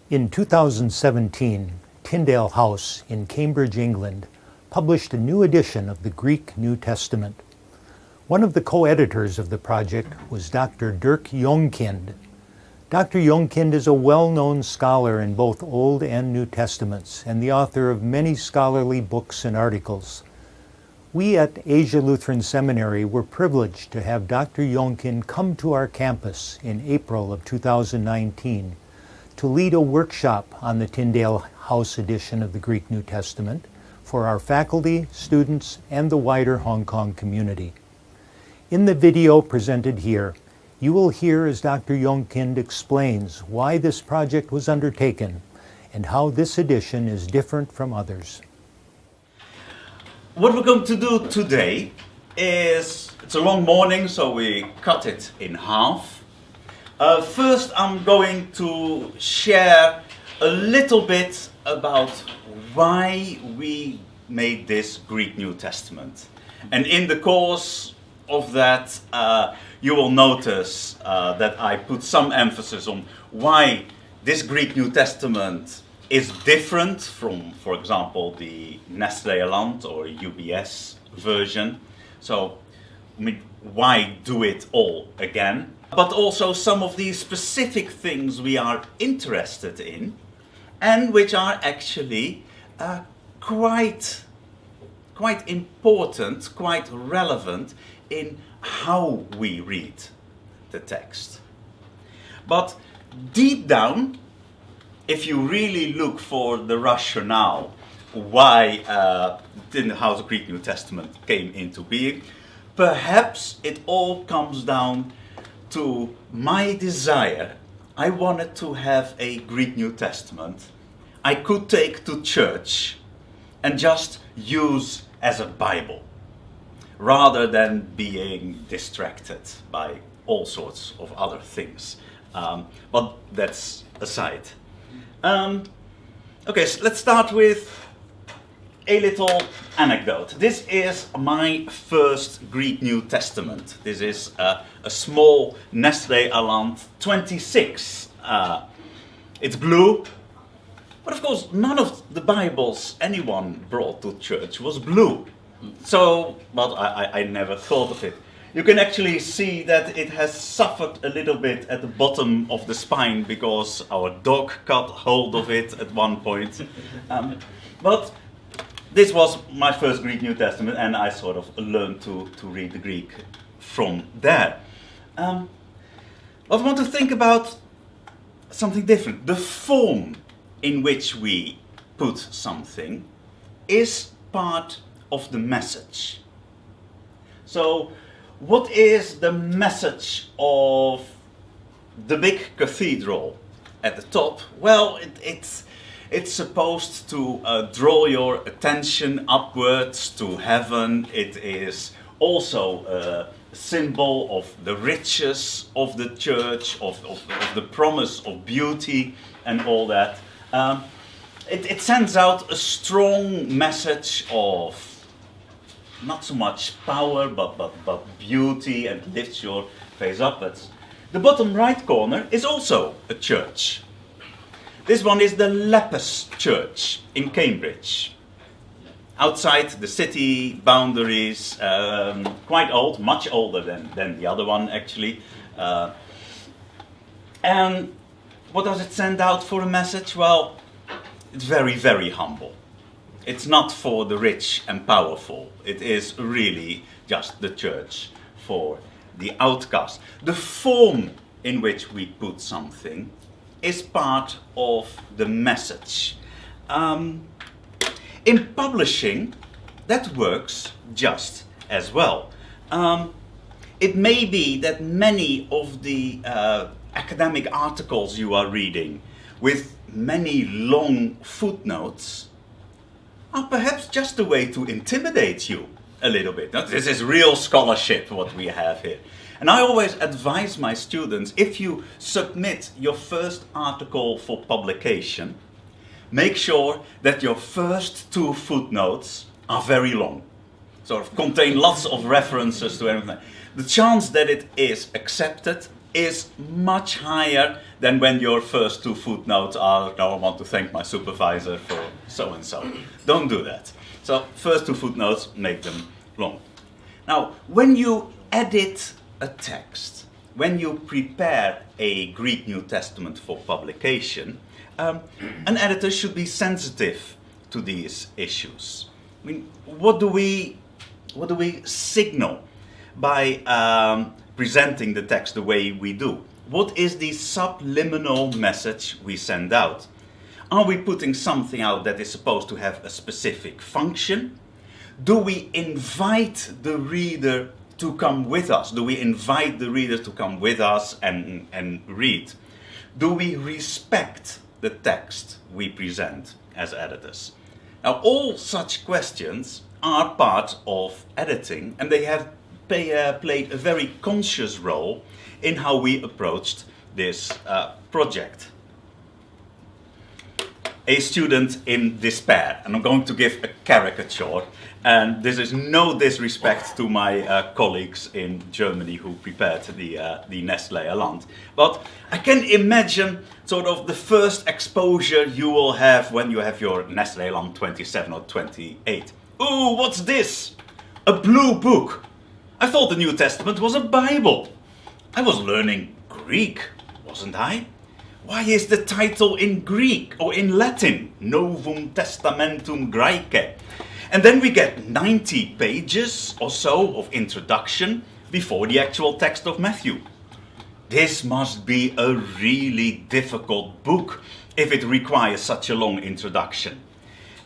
In 2017, Tyndale House in Cambridge, England, published a new edition of the Greek New Testament. One of the co-editors of the project was Dr. Dirk Jongkind. Dr. Jongkind is a well-known scholar in both Old and New Testaments and the author of many scholarly books and articles. We at Asia Lutheran Seminary were privileged to have Dr. Jongkind come to our campus in April of 2019 to lead a workshop on the Tyndale House edition of the Greek New Testament for our faculty, students, and the wider Hong Kong community. In the video presented here, you will hear as Dr. Jongkind explains why this project was undertaken and how this edition is different from others. What we're going to do today is, it's a long morning, so we cut it in half. First, I'm going to share a little bit about why we made this Greek New Testament. And in the course of that, you will notice that I put some emphasis on why this Greek New Testament is different from, for example, the Nederland or UBS version. So, I mean, why do it all again? But also some of these specific things we are interested in and which are actually quite important, quite relevant in how we read the text. But deep down, if you really look for the rationale why how the Greek New Testament came into being, perhaps it all comes down to my desire. I wanted to have a Greek New Testament I could take to church and just use as a Bible, rather than being distracted by all sorts of other things. But that's aside. Okay, so let's start with a little anecdote. This is my first Greek New Testament. This is a small Nederland 26. It's blue, but of course none of the Bibles anyone brought to church was blue. So, but I never thought of it. You can actually see that it has suffered a little bit at the bottom of the spine because our dog got hold of it at one point. But this was my first Greek New Testament, and I sort of learned to read the Greek from there. But I want to think about something different. The form in which we put something is part of the message. So, what is the message of the big cathedral at the top? Well, it's supposed to draw your attention upwards to heaven. It is also a symbol of the riches of the church, of the promise of beauty and all that. It sends out a strong message of not so much power, but beauty, and lifts your face upwards. The bottom right corner is also a church. This one is the Lapis church in Cambridge. Outside the city boundaries, quite old, much older than the other one actually. And what does it send out for a message? Well, it's very, very humble. It's not for the rich and powerful. It is really just the church for the outcast. The form in which we put something is part of the message. In publishing, that works just as well. It may be that many of the academic articles you are reading with many long footnotes are perhaps just a way to intimidate you a little bit. Now, this is real scholarship, what we have here. And I always advise my students, if you submit your first article for publication, make sure that your first 2 footnotes are very long. Sort of contain lots of references to everything. The chance that it is accepted is much higher than when your first two footnotes are, "No, I want to thank my supervisor for so-and-so." Don't do that. So first two footnotes, make them long. Now, when you edit a text, when you prepare a Greek New Testament for publication, an editor should be sensitive to these issues. I mean, what do we signal by presenting the text the way we do? What is the subliminal message we send out? Are we putting something out that is supposed to have a specific function? Do we invite the reader to come with us? Do we invite the reader to come with us and read? Do we respect the text we present as editors? Now, all such questions are part of editing, and they have played a very conscious role in how we approached this project. A student in despair, and I'm going to give a caricature, and this is no disrespect to my colleagues in Germany who prepared the Nestlé Aland, but I can imagine sort of the first exposure you will have when you have your Nestlé Aland 27 or 28. Ooh, what's this? A blue book. I thought the New Testament was a Bible. I was learning Greek, wasn't I? Why is the title in Greek or in Latin? Novum Testamentum Graece. And then we get 90 pages or so of introduction before the actual text of Matthew. This must be a really difficult book if it requires such a long introduction.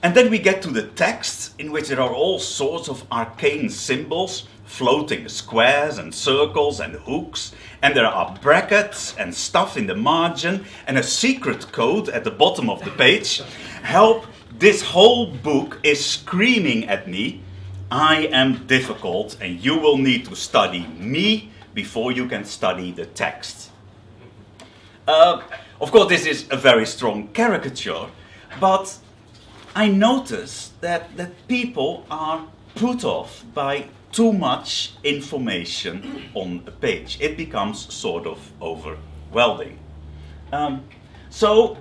And then we get to the text, in which there are all sorts of arcane symbols, floating squares and circles and hooks, and there are brackets and stuff in the margin and a secret code at the bottom of the page. Help, this whole book is screaming at me, I am difficult and you will need to study me before you can study the text. Of course, this is a very strong caricature, but I notice that people are put off by too much information on a page. It becomes sort of overwhelming. So,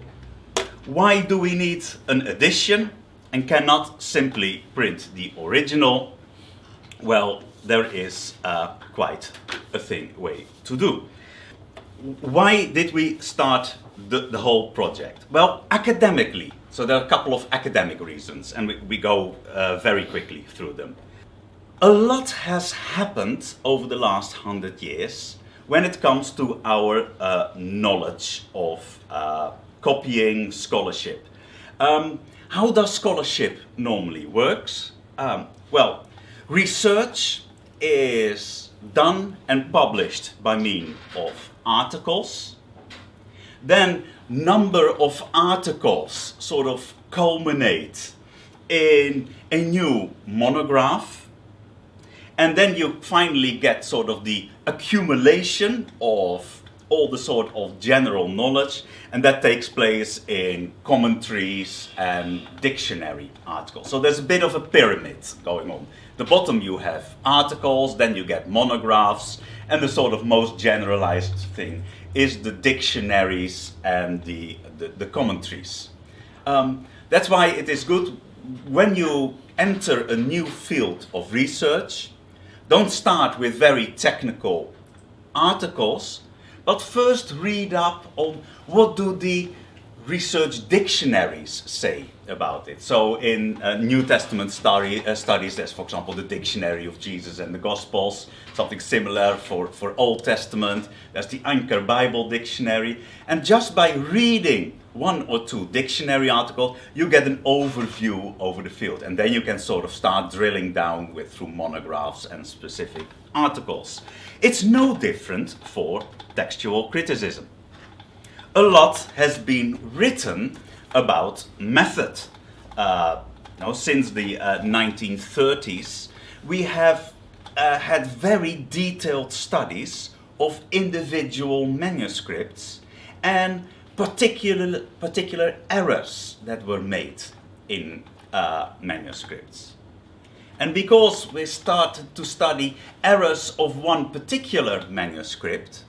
why do we need an edition and cannot simply print the original? Well, there is quite a way to do. Why did we start the whole project? Well, academically. So there are a couple of academic reasons, and we go very quickly through them. A lot has happened over the last 100 years when it comes to our knowledge of copying scholarship. How does scholarship normally works? Well, research is done and published by means of articles. Then number of articles sort of culminate in a new monograph. And then you finally get sort of the accumulation of all the sort of general knowledge, and that takes place in commentaries and dictionary articles. So there's a bit of a pyramid going on. The bottom you have articles, then you get monographs, and the sort of most generalized thing is the dictionaries and the commentaries. That's why it is good when you enter a new field of research, don't start with very technical articles, but first read up on what do the research dictionaries say about it. So in New Testament studies, there's, for example, the Dictionary of Jesus and the Gospels, something similar for Old Testament. There's the Anchor Bible Dictionary. And just by reading one or two dictionary articles, you get an overview over the field. And then you can sort of start drilling down through monographs and specific articles. It's no different for textual criticism. A lot has been written about method. Since the 1930s, we have had very detailed studies of individual manuscripts and particular errors that were made in manuscripts. And because we started to study errors of one particular manuscript,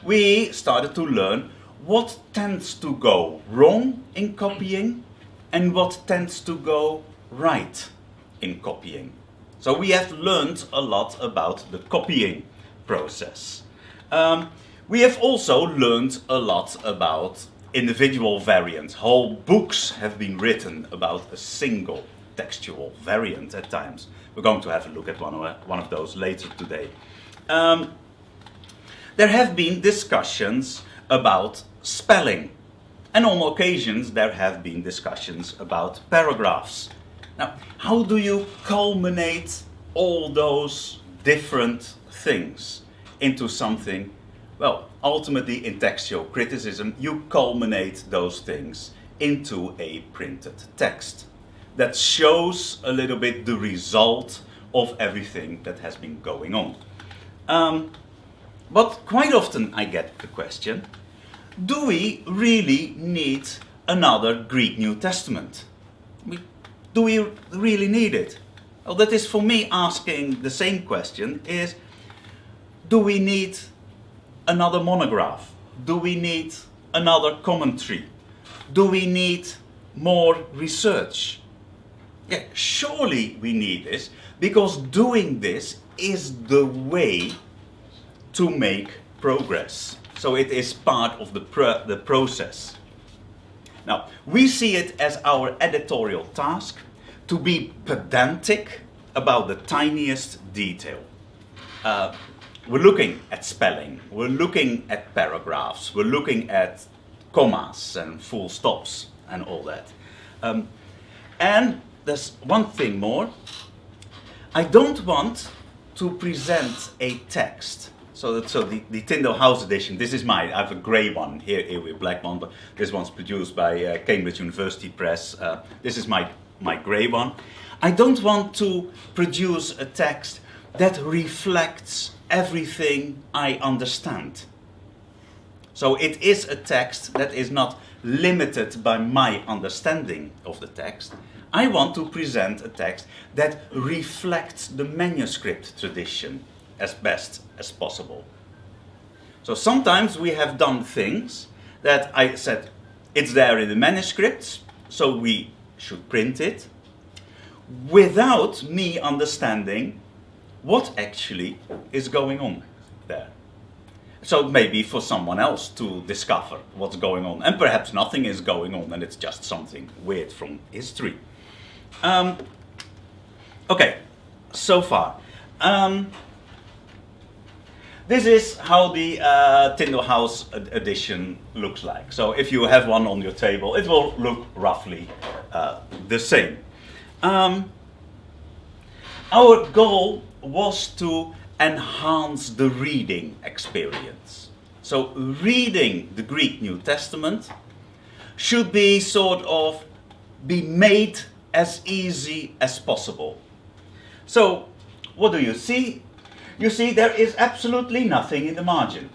we started to learn what tends to go wrong in copying and what tends to go right in copying. So we have learned a lot about the copying process. We have also learned a lot about individual variants. Whole books have been written about a single textual variant at times. We're going to have a look at one of those later today. There have been discussions about spelling, and on occasions there have been discussions about paragraphs. Now, how do you culminate all those different things into something? Well, ultimately in textual criticism, you culminate those things into a printed text that shows a little bit the result of everything that has been going on. But quite often I get the question, do we really need another Greek New Testament? Do we really need it? Well, that is for me asking the same question is, do we need another monograph? Do we need another commentary? Do we need more research? Yeah, surely we need this, because doing this is the way to make progress. So it is part of the process. Now, we see it as our editorial task to be pedantic about the tiniest detail. We're looking at spelling, we're looking at paragraphs, we're looking at commas and full stops and all that. And there's one thing more. I don't want to present a text. So the Tyndale House edition, this is mine. I have a grey one, here with black one, but this one's produced by Cambridge University Press. This is my grey one. I don't want to produce a text that reflects everything I understand. So it is a text that is not limited by my understanding of the text. I want to present a text that reflects the manuscript tradition as best as possible. So sometimes we have done things that I said, it's there in the manuscripts, so we should print it, without me understanding what actually is going on there. So maybe for someone else to discover what's going on, and perhaps nothing is going on and it's just something weird from history. Okay, so far. This is how the Tyndale House edition looks like. So if you have one on your table, it will look roughly the same. Our goal was to enhance the reading experience. So reading the Greek New Testament should be be made as easy as possible. So what do you see? You see there is absolutely nothing in the margin.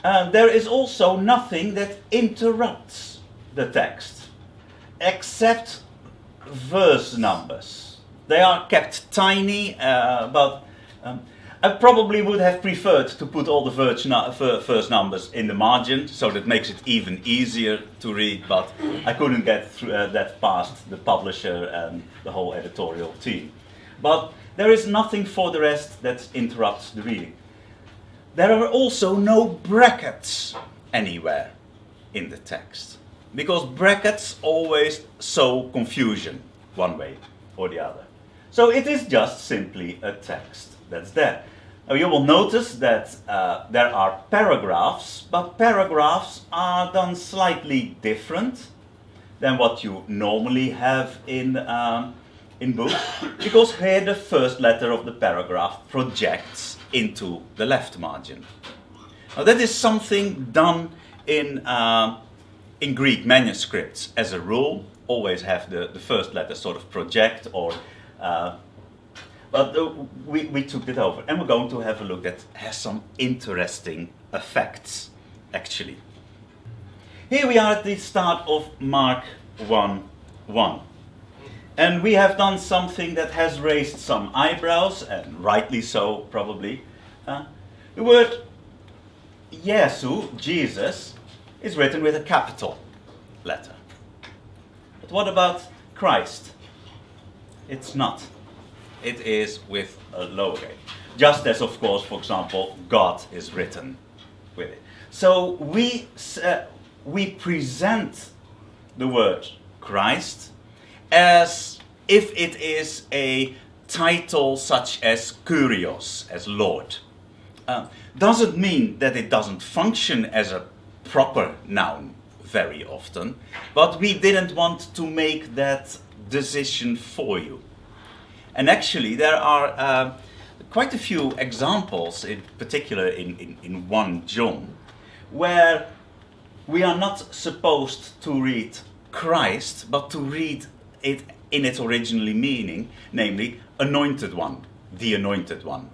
There is also nothing that interrupts the text, except verse numbers. They are kept tiny, but I probably would have preferred to put all the verse numbers in the margin, so that makes it even easier to read, but I couldn't get through, that past the publisher and the whole editorial team. But there is nothing for the rest that interrupts the reading. There are also no brackets anywhere in the text, because brackets always sow confusion one way or the other. So it is just simply a text that's there. Now you will notice that there are paragraphs, but paragraphs are done slightly different than what you normally have in books, because here the first letter of the paragraph projects into the left margin. Now that is something done in Greek manuscripts as a rule. Always have the first letter sort of project, or but we took it over, and we're going to have a look that has some interesting effects actually. Here we are at the start of Mark 1:1. And we have done something that has raised some eyebrows, and rightly so, probably. The word Jesu, Jesus, is written with a capital letter. But what about Christ? It's not. It is with a lowercase. Just as, of course, for example, God is written with it. So we present the word Christ as if it is a title such as Kyrios, as Lord. Doesn't mean that it doesn't function as a proper noun very often, but we didn't want to make that decision for you. And actually there are quite a few examples, in particular in 1 John, where we are not supposed to read Christ, but to read it in its original meaning, namely anointed one, the anointed one.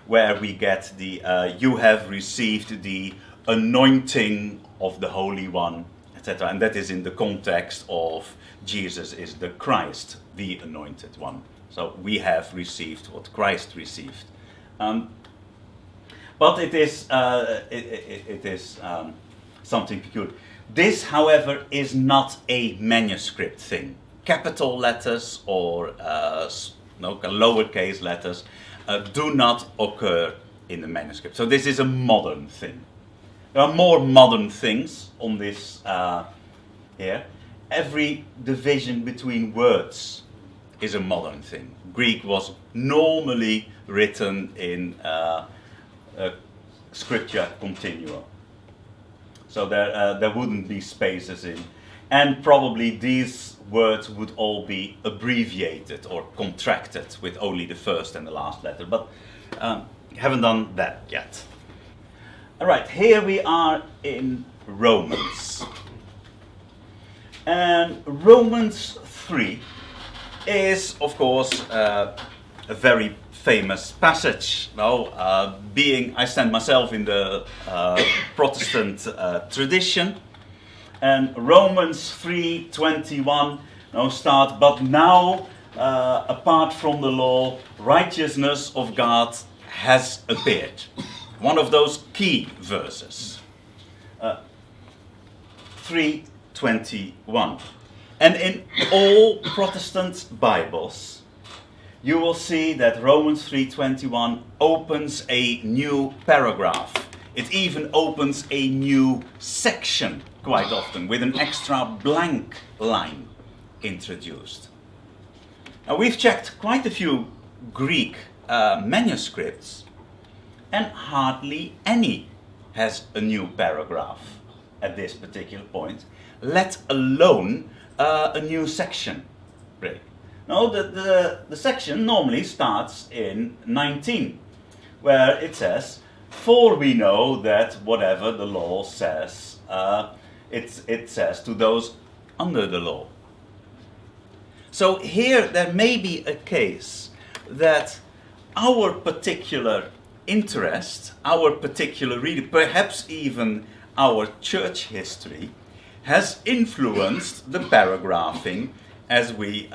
Where we get the you have received the anointing of the Holy One, etc. And that is in the context of Jesus is the Christ, the anointed one. So we have received what Christ received. But it is something peculiar. This, however, is not a manuscript thing. Capital letters or lowercase letters do not occur in the manuscript. So this is a modern thing. There are more modern things on this here. Every division between words is a modern thing. Greek was normally written in scripture continua. So there wouldn't be spaces in. And probably these words would all be abbreviated or contracted with only the first and the last letter. But haven't done that yet. All right, here we are in Romans. And Romans 3 is, of course, a very famous passage. Now, being I stand myself in the Protestant tradition, and Romans 3:21 start. But now, apart from the law, righteousness of God has appeared. One of those key verses. 3:21. And in all Protestant Bibles, you will see that Romans 3:21 opens a new paragraph. It even opens a new section quite often with an extra blank line introduced. Now we've checked quite a few Greek manuscripts, and hardly any has a new paragraph at this particular point, let alone a new section break. No, the section normally starts in 19, where it says, "For we know that whatever the law says, it says to those under the law." So here there may be a case that our particular interest, our particular reading, perhaps even our church history, has influenced the paragraphing as we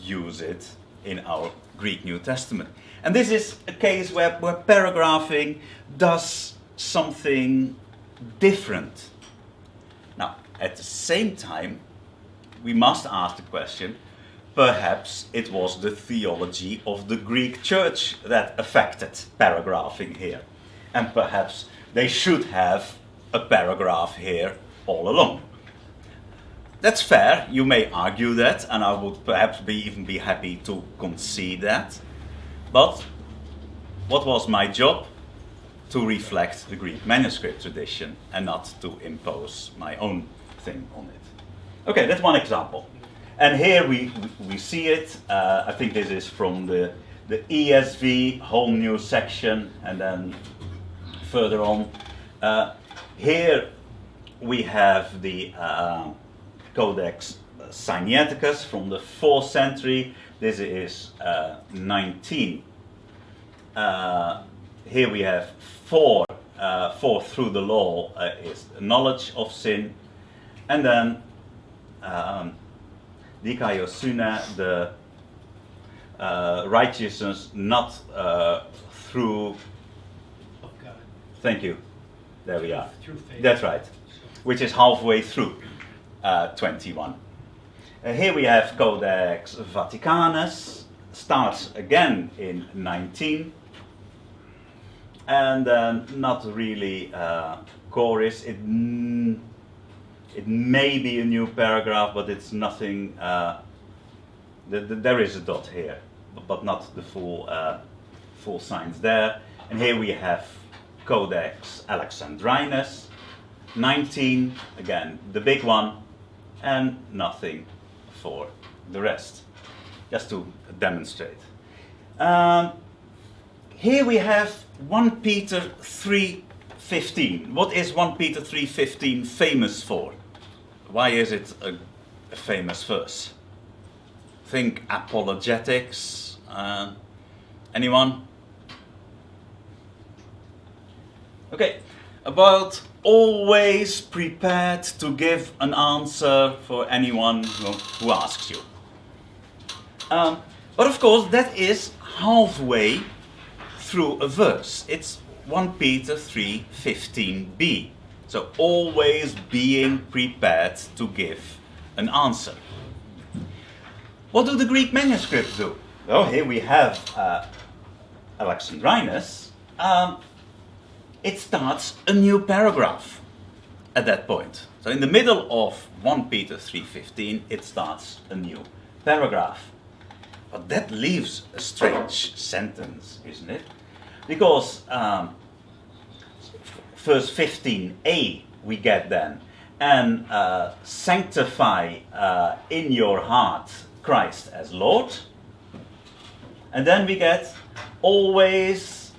use it in our Greek New Testament. And this is a case where paragraphing does something different. Now, at the same time, we must ask the question, perhaps it was the theology of the Greek church that affected paragraphing here. And perhaps they should have a paragraph here all along. That's fair, you may argue that, and I would perhaps even be happy to concede that. But what was my job? To reflect the Greek manuscript tradition and not to impose my own thing on it. Okay, that's one example. And here we see it. I think this is from the ESV, whole new section, and then further on. Here we have the Codex Sinaiticus from the 4th century. This is 19. Here we have for through the law is knowledge of sin, and then dikaiosune, the righteousness not through Thank you. There we are. Through faith. That's right. Which is halfway through 21. Here we have Codex Vaticanus, starts again in 19, and not really chorus. It may be a new paragraph, but it's nothing. There is a dot here, but not the full signs there. And here we have Codex Alexandrinus, 19, again the big one, and nothing for the rest, just to demonstrate. Here we have 1 Peter 3:15. What is 1 Peter 3:15 famous for? Why is it a famous verse? Think apologetics. Anyone? Okay, about always prepared to give an answer for anyone who asks you. But of course, that is halfway through a verse. It's 1 Peter 3:15b. So always being prepared to give an answer. What do the Greek manuscripts do? Well, here we have Alexandrinus. It starts a new paragraph at that point. So in the middle of 1 Peter 3:15, it starts a new paragraph. But that leaves a strange sentence, isn't it? Because verse 15a we get then, and sanctify in your heart Christ as Lord. And then we get always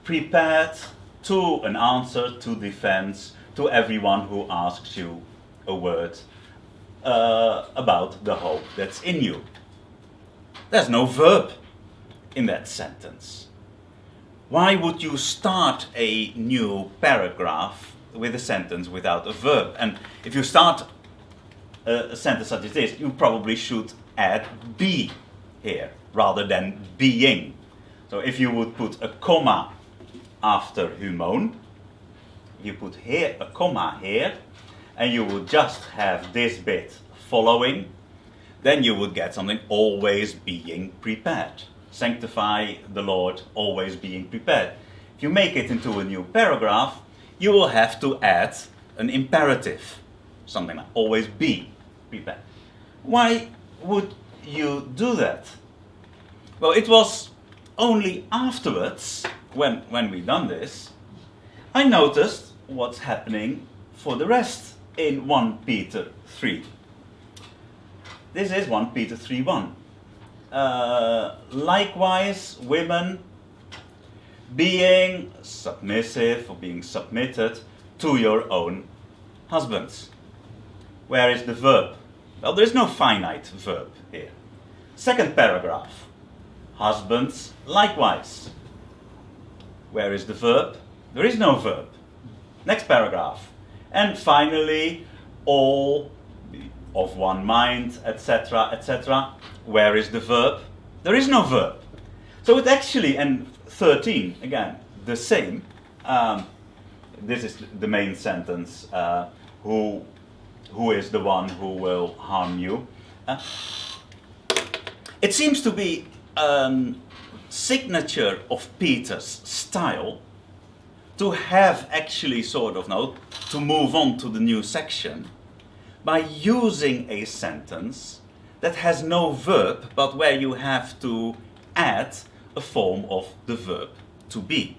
prepared to an answer, to defense, to everyone who asks you a word about the hope that's in you. There's no verb in that sentence. Why would you start a new paragraph with a sentence without a verb? And if you start a sentence such as this, you probably should add be here rather than being. So if you would put a comma after humon, you put here a comma here, and you would just have this bit following, then you would get something always being prepared. Sanctify the Lord, always being prepared. If you make it into a new paragraph, you will have to add an imperative, something like always be prepared. Why would you do that? Well, it was only afterwards, when we done this, I noticed what's happening for the rest in 1 Peter 3. This is 1 Peter 3:1. Likewise, women being submissive or being submitted to your own husbands. Where is the verb? Well, there is no finite verb here. Second paragraph. Husbands likewise. Where is the verb? There is no verb. Next paragraph. And finally, all of one mind, etc., etc. Where is the verb? There is no verb. So it actually, and 13, again, the same. This is the main sentence. Who is the one who will harm you? It seems to be signature of Peter's style to have actually sort of to move on to the new section by using a sentence that has no verb, but where you have to add a form of the verb to be.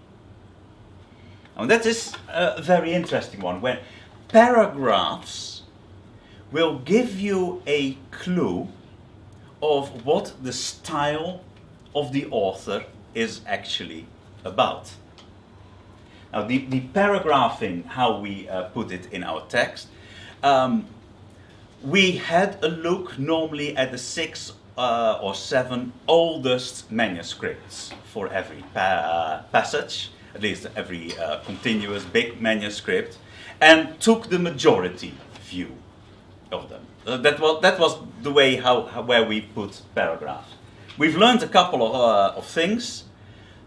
And that is a very interesting one, where paragraphs will give you a clue of what the style of the author is actually about. Now, the paragraphing, how we put it in our text, we had a look normally at the 6 or 7 oldest manuscripts for every passage, at least every continuous big manuscript, and took the majority view of them. That was the way where we put paragraphs. We've learned a couple of things.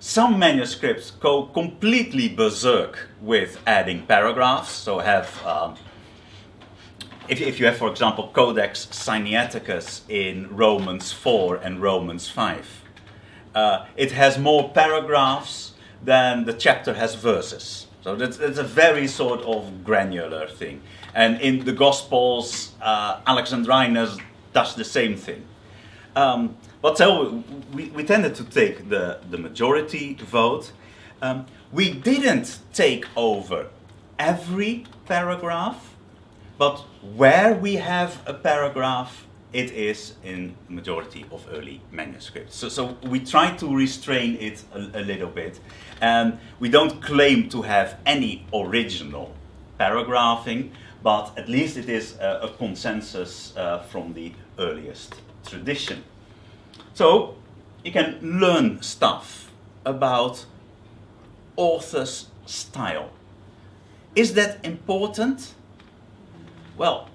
Some manuscripts go completely berserk with adding paragraphs, so have if you have, for example, Codex Sinaiticus in Romans 4 and Romans 5, it has more paragraphs than the chapter has verses. So that's a very sort of granular thing. And in the Gospels, Alexandrinus does the same thing. But so we tended to take the majority vote. We didn't take over every paragraph, but where we have a paragraph, it is in the majority of early manuscripts. So we try to restrain it a little bit, and we don't claim to have any original paragraphing, but at least it is a consensus from the earliest tradition. So you can learn stuff about author's style. Is that important? Well,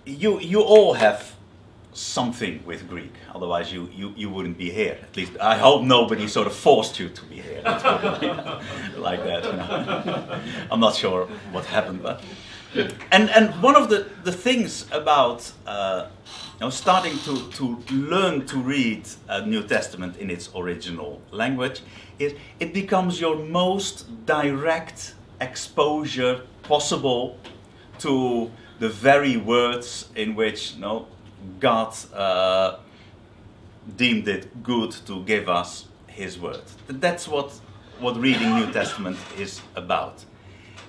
you all have something with Greek, otherwise you wouldn't be here. At least I hope nobody sort of forced you to be here. Let's put it like that. You know. I'm not sure what happened, but and one of the things about starting to learn to read a New Testament in its original language is it becomes your most direct exposure possible to the very words in which God deemed it good to give us His word. That's what reading New Testament is about.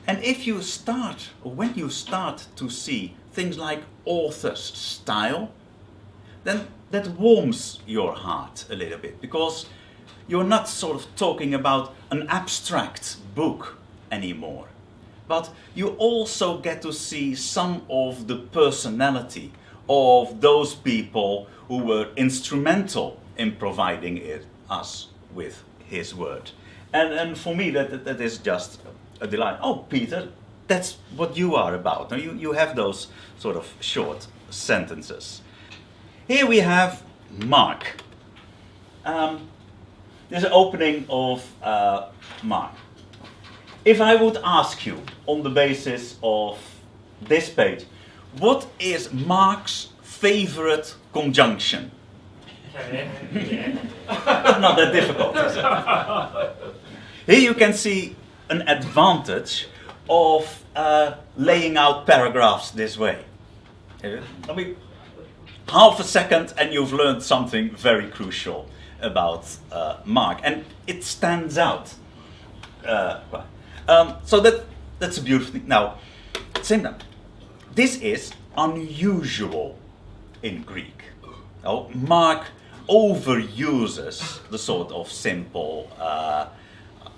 And if you start, or when you start to see things like author's style, then that warms your heart a little bit, because you're not sort of talking about an abstract book anymore. But you also get to see some of the personality of those people who were instrumental in providing us with His word. And for me, that is just a delight. Oh, Peter, that's what you are about. Now, you have those sort of short sentences. Here we have Mark. There's an opening of Mark. If I would ask you, on the basis of this page, what is Mark's favorite conjunction? Not that difficult, is it? Here you can see an advantage of laying out paragraphs this way. I mean, half a second and you've learned something very crucial about Mark, and it stands out. So that's a beautiful thing. Now, same time, this is unusual in Greek. Now, Mark overuses the sort of simple,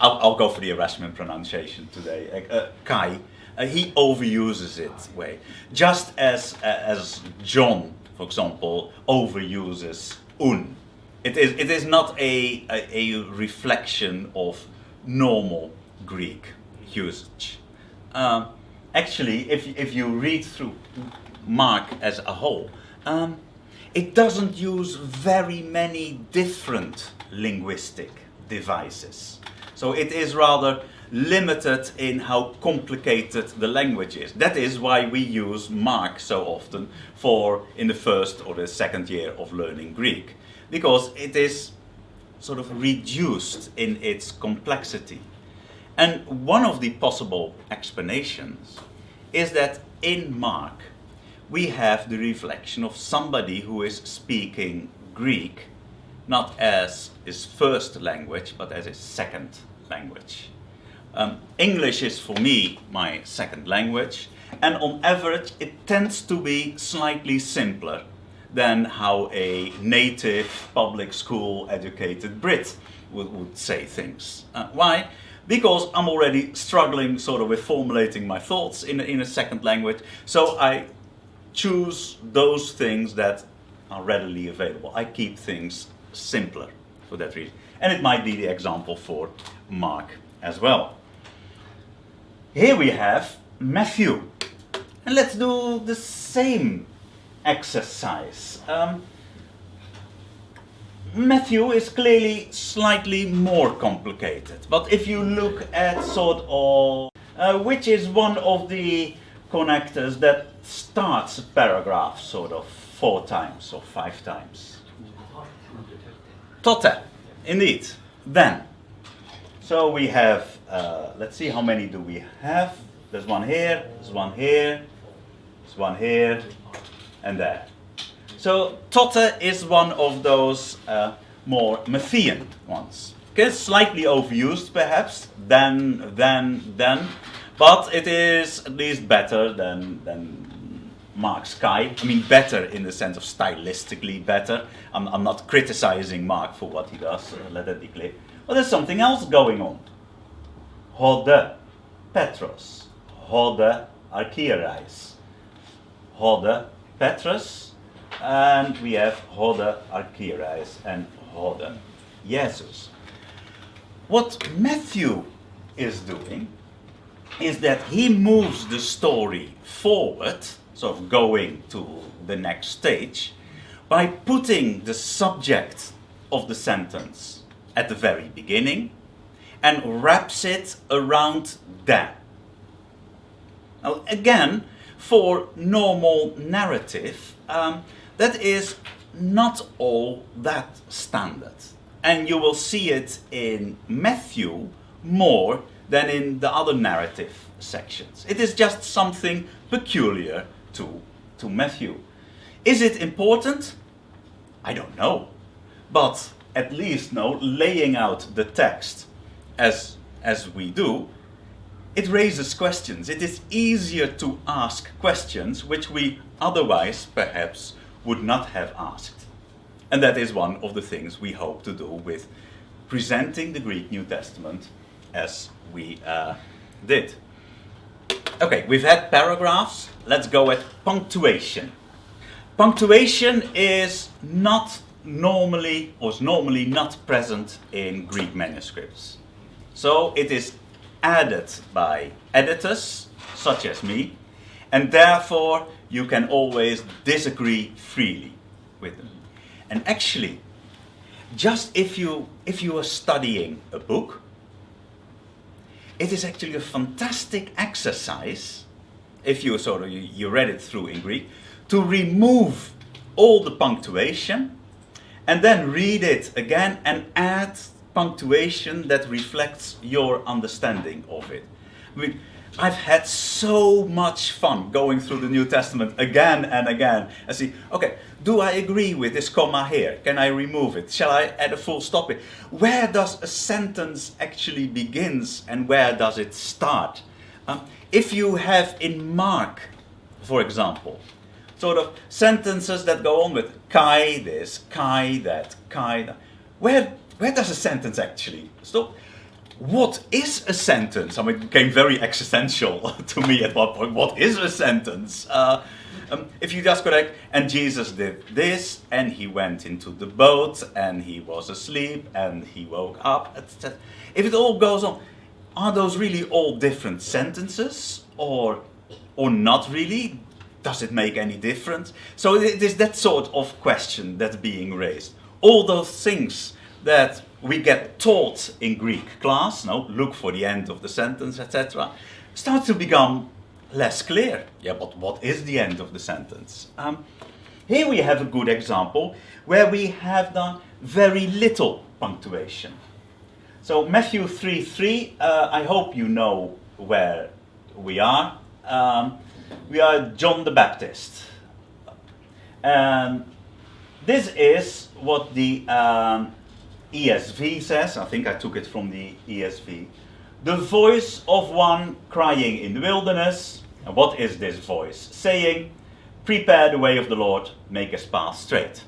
I'll go for the Erasmian pronunciation today, kai. He overuses it way. Just as John, for example, overuses un. It is not a reflection of normal Greek usage. Actually, if you read through Mark as a whole, it doesn't use very many different linguistic devices. So it is rather limited in how complicated the language is. That is why we use Mark so often in the first or the second year of learning Greek, because it is sort of reduced in its complexity. And one of the possible explanations is that in Mark we have the reflection of somebody who is speaking Greek not as his first language but as his second language. English is for me my second language, and on average it tends to be slightly simpler than how a native public school educated Brit would say things. Why? Because I'm already struggling sort of with formulating my thoughts in a second language, so I choose those things that are readily available. I keep things simpler for that reason. And it might be the example for Mark as well. Here we have Matthew. And let's do the same exercise. Matthew is clearly slightly more complicated. But if you look at sort of which is one of the connectors that starts a paragraph sort of 4 times or 5 times? Tote, indeed. Then. So we have, let's see, how many do we have? There's one here, there's one here, there's one here, and there. So tote is one of those more Matthean ones. Okay, slightly overused perhaps than, but it is at least better than Mark's Kai. I mean, better in the sense of stylistically better. I'm not criticizing Mark for what he does, let that be clear. But there's something else going on. Hode, Petros. Hode, Archierais. Hode, Petrus. And we have Hode, Archierais and Hode, Jesus. What Matthew is doing is that he moves the story forward, sort of going to the next stage, by putting the subject of the sentence at the very beginning and wraps it around that. Now, again, for normal narrative, that is not all that standard. And you will see it in Matthew more than in the other narrative sections. It is just something peculiar to Matthew. Is it important? I don't know. But at least laying out the text as we do, it raises questions. It is easier to ask questions which we otherwise perhaps would not have asked. And that is one of the things we hope to do with presenting the Greek New Testament as we did. Okay, we've had paragraphs. Let's go at punctuation. Punctuation is normally not present in Greek manuscripts. So it is added by editors, such as me, and therefore you can always disagree freely with them. And actually, just if you are studying a book, it is actually a fantastic exercise, if you read it through in Greek, to remove all the punctuation and then read it again and add punctuation that reflects your understanding of it. I mean, I've had so much fun going through the New Testament again and again and see, okay, do I agree with this comma here? Can I remove it? Shall I add a full stop here? Where does a sentence actually begins and where does it start? If you have in Mark, for example, sort of sentences that go on with kai this, kai that, kai that, where does a sentence actually stop? What is a sentence? I mean, it became very existential to me at one point. What is a sentence? If you just correct, and Jesus did this, and he went into the boat, and he was asleep, and he woke up, etc. If it all goes on, are those really all different sentences, or not really? Does it make any difference? So it is that sort of question that's being raised. All those things that we get taught in Greek class, look for the end of the sentence, etc., start to become less clear. Yeah, but what is the end of the sentence? Here we have a good example where we have done very little punctuation. So Matthew 3:3, I hope you know where we are. We are John the Baptist. This is what the ESV says. I think I took it from the ESV. The voice of one crying in the wilderness. And what is this voice? Saying, prepare the way of the Lord, make his path straight.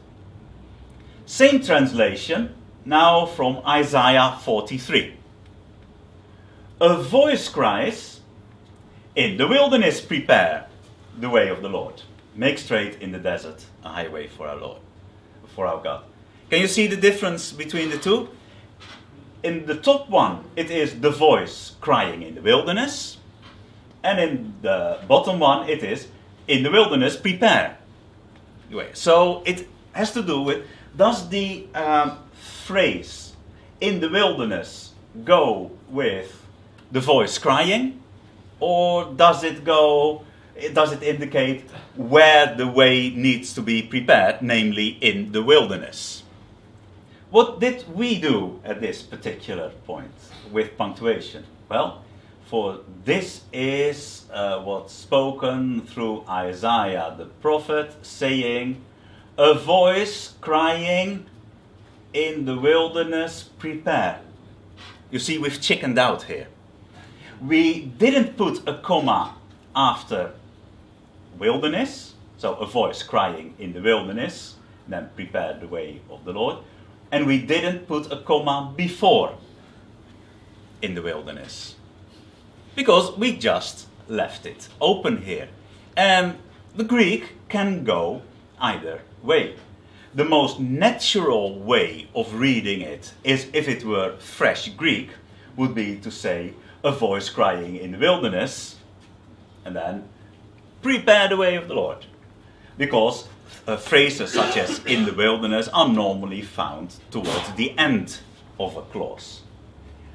Same translation, now from Isaiah 43. A voice cries, in the wilderness prepare the way of the Lord. Make straight in the desert a highway for our Lord, for our God. Can you see the difference between the two? In the top one, it is the voice crying in the wilderness. And in the bottom one, it is in the wilderness prepare the way. So it has to do with Does the phrase "in the wilderness" go with the voice crying, or does it indicate where the way needs to be prepared, namely in the wilderness? What did we do at this particular point with punctuation? Well, for this is what's spoken through Isaiah the prophet, saying, "A voice crying in the wilderness, prepare." You see, we've chickened out here. We didn't put a comma after wilderness, so a voice crying in the wilderness, then prepare the way of the Lord. And we didn't put a comma before in the wilderness, because we just left it open here. And the Greek can go either way. The most natural way of reading it is, if it were fresh Greek, would be to say, "A voice crying in the wilderness," and then "prepare the way of the Lord." Because phrases such as "in the wilderness" are normally found towards the end of a clause.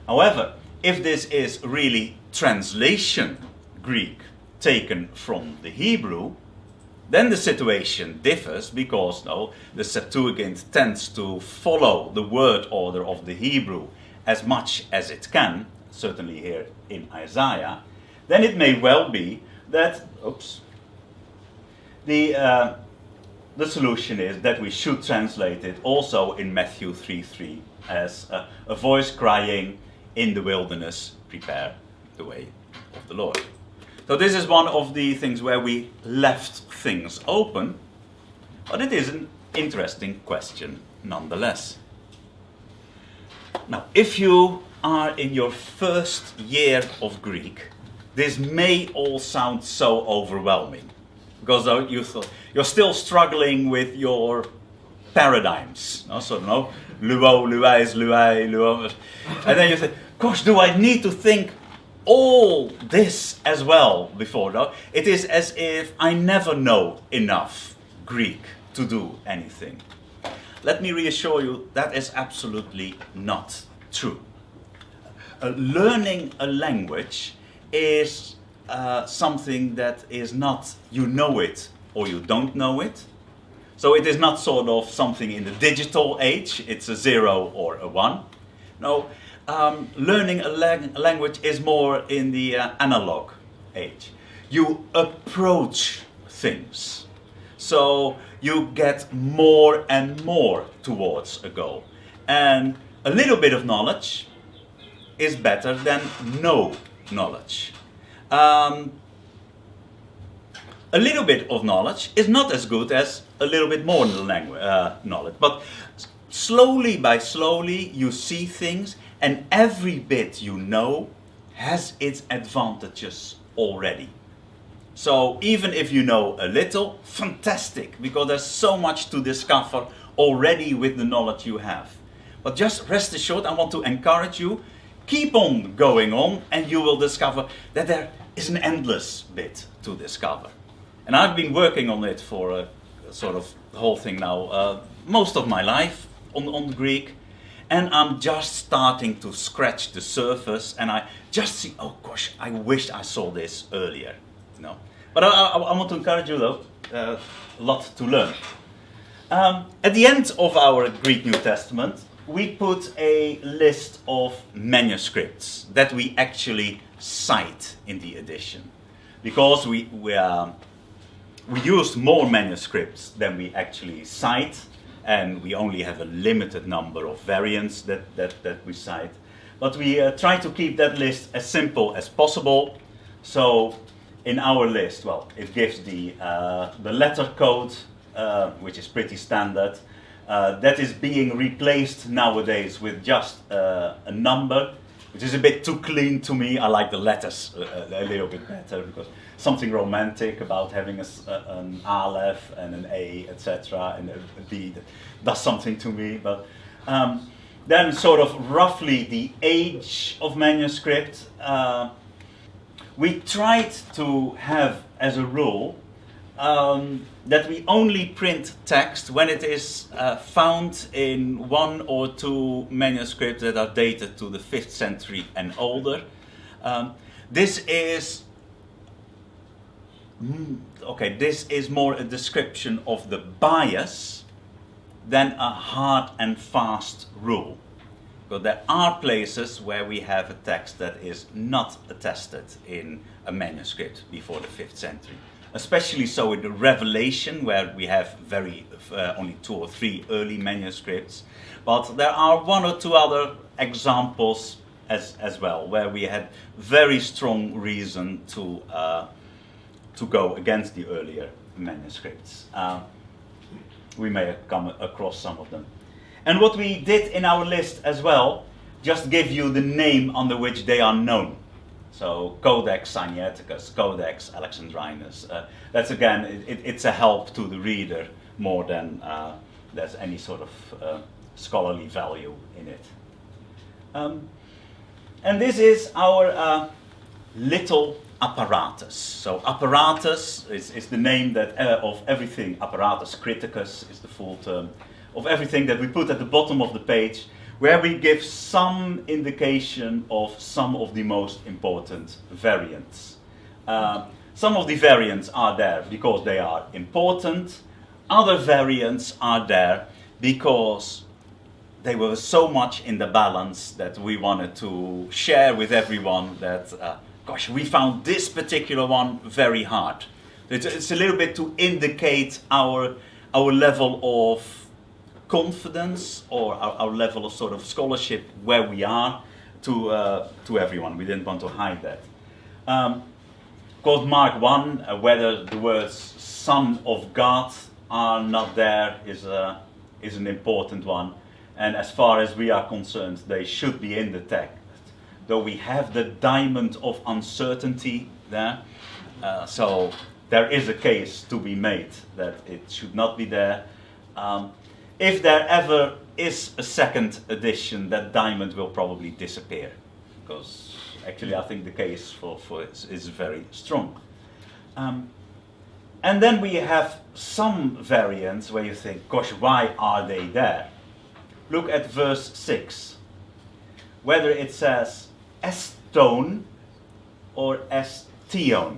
However, if this is really translation Greek taken from the Hebrew, then the situation differs, because the Septuagint tends to follow the word order of the Hebrew as much as it can, certainly here in Isaiah. Then it may well be that, the solution is that we should translate it also in Matthew 3:3 as "a voice crying in the wilderness, prepare the way of the Lord." So this is one of the things where we left things open, but it is an interesting question nonetheless. Now, if you are in your first year of Greek, this may all sound so overwhelming, because you're still struggling with your paradigms. Luo, luais, luai, luo. And then you think, gosh, do I need to think all this as well before? No? It is as if I never know enough Greek to do anything. Let me reassure you, that is absolutely not true. Learning a language is something that is not you know it or you don't know it. So it is not sort of something in the digital age, it's a 0 or a 1. No, learning a language is more in the analog age. You approach things. So you get more and more towards a goal. And a little bit of knowledge is better than no knowledge. A little bit of knowledge is not as good as a little bit more knowledge. But slowly by slowly you see things, and every bit you know has its advantages already. So even if you know a little, fantastic, because there's so much to discover already with the knowledge you have. But just rest assured, I want to encourage you, keep on going on, and you will discover that there is an endless bit to discover. And I've been working on it for sort of the whole thing now, most of my life on Greek, and I'm just starting to scratch the surface, and I just see, oh gosh, I wish I saw this earlier. No, but I want to encourage you though, a lot to learn. At the end of our Greek New Testament, we put a list of manuscripts that we actually cite in the edition, because we used more manuscripts than we actually cite, and we only have a limited number of variants that we cite. But we try to keep that list as simple as possible. So in our list, well, it gives the letter code, which is pretty standard. That is being replaced nowadays with just a number, which is a bit too clean to me. I like the letters a little bit better, because something romantic about having an Aleph and an A, etc., and a B that does something to me. But then sort of roughly the age of manuscript. We tried to have, as a rule, that we only print text when it is found in one or two manuscripts that are dated to the 5th century and older. This is more a description of the bias than a hard and fast rule. Because there are places where we have a text that is not attested in a manuscript before the 5th century. Especially so in the Revelation, where we have only 2 or 3 early manuscripts. But there are 1 or 2 other examples as well, where we had very strong reason to go against the earlier manuscripts. We may have come across some of them. And what we did in our list as well, just give you the name under which they are known. So Codex Sinaiticus, Codex Alexandrinus. That's again, it's a help to the reader more than there's any sort of scholarly value in it. And this is our little apparatus. So apparatus is the name that of everything. Apparatus criticus is the full term of everything that we put at the bottom of the page, where we give some indication of some of the most important variants. Some of the variants are there because they are important. Other variants are there because they were so much in the balance that we wanted to share with everyone that, gosh, we found this particular one very hard. It's a little bit to indicate our level of confidence or our level of sort of scholarship where we are to everyone. We didn't want to hide that. Called Mark 1, whether the words Son of God are not there is an important one. And as far as we are concerned, they should be in the text. Though we have the diamond of uncertainty there. So there is a case to be made that it should not be there. If there ever is a second edition, that diamond will probably disappear. Because actually I think the case for it is very strong. And then we have some variants where you think, gosh, why are they there? Look at verse 6. Whether it says eston or estion.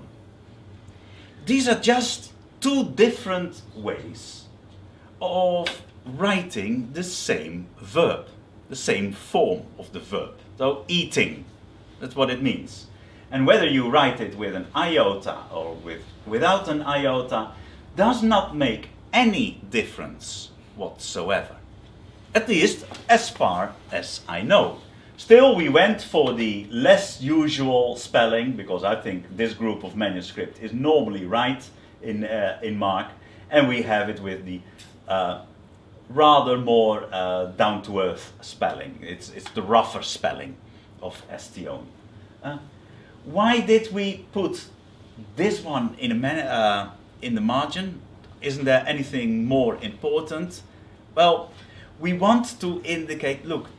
These are just 2 different ways of writing the same verb, the same form of the verb. So eating, that's what it means. And whether you write it with an iota or without an iota does not make any difference whatsoever. At least as far as I know. Still, we went for the less usual spelling, because I think this group of manuscript is normally right in Mark, and we have it with the rather more down-to-earth spelling. It's the rougher spelling of estion. Why did we put this one in the margin? Isn't there anything more important? Well, we want to indicate, look,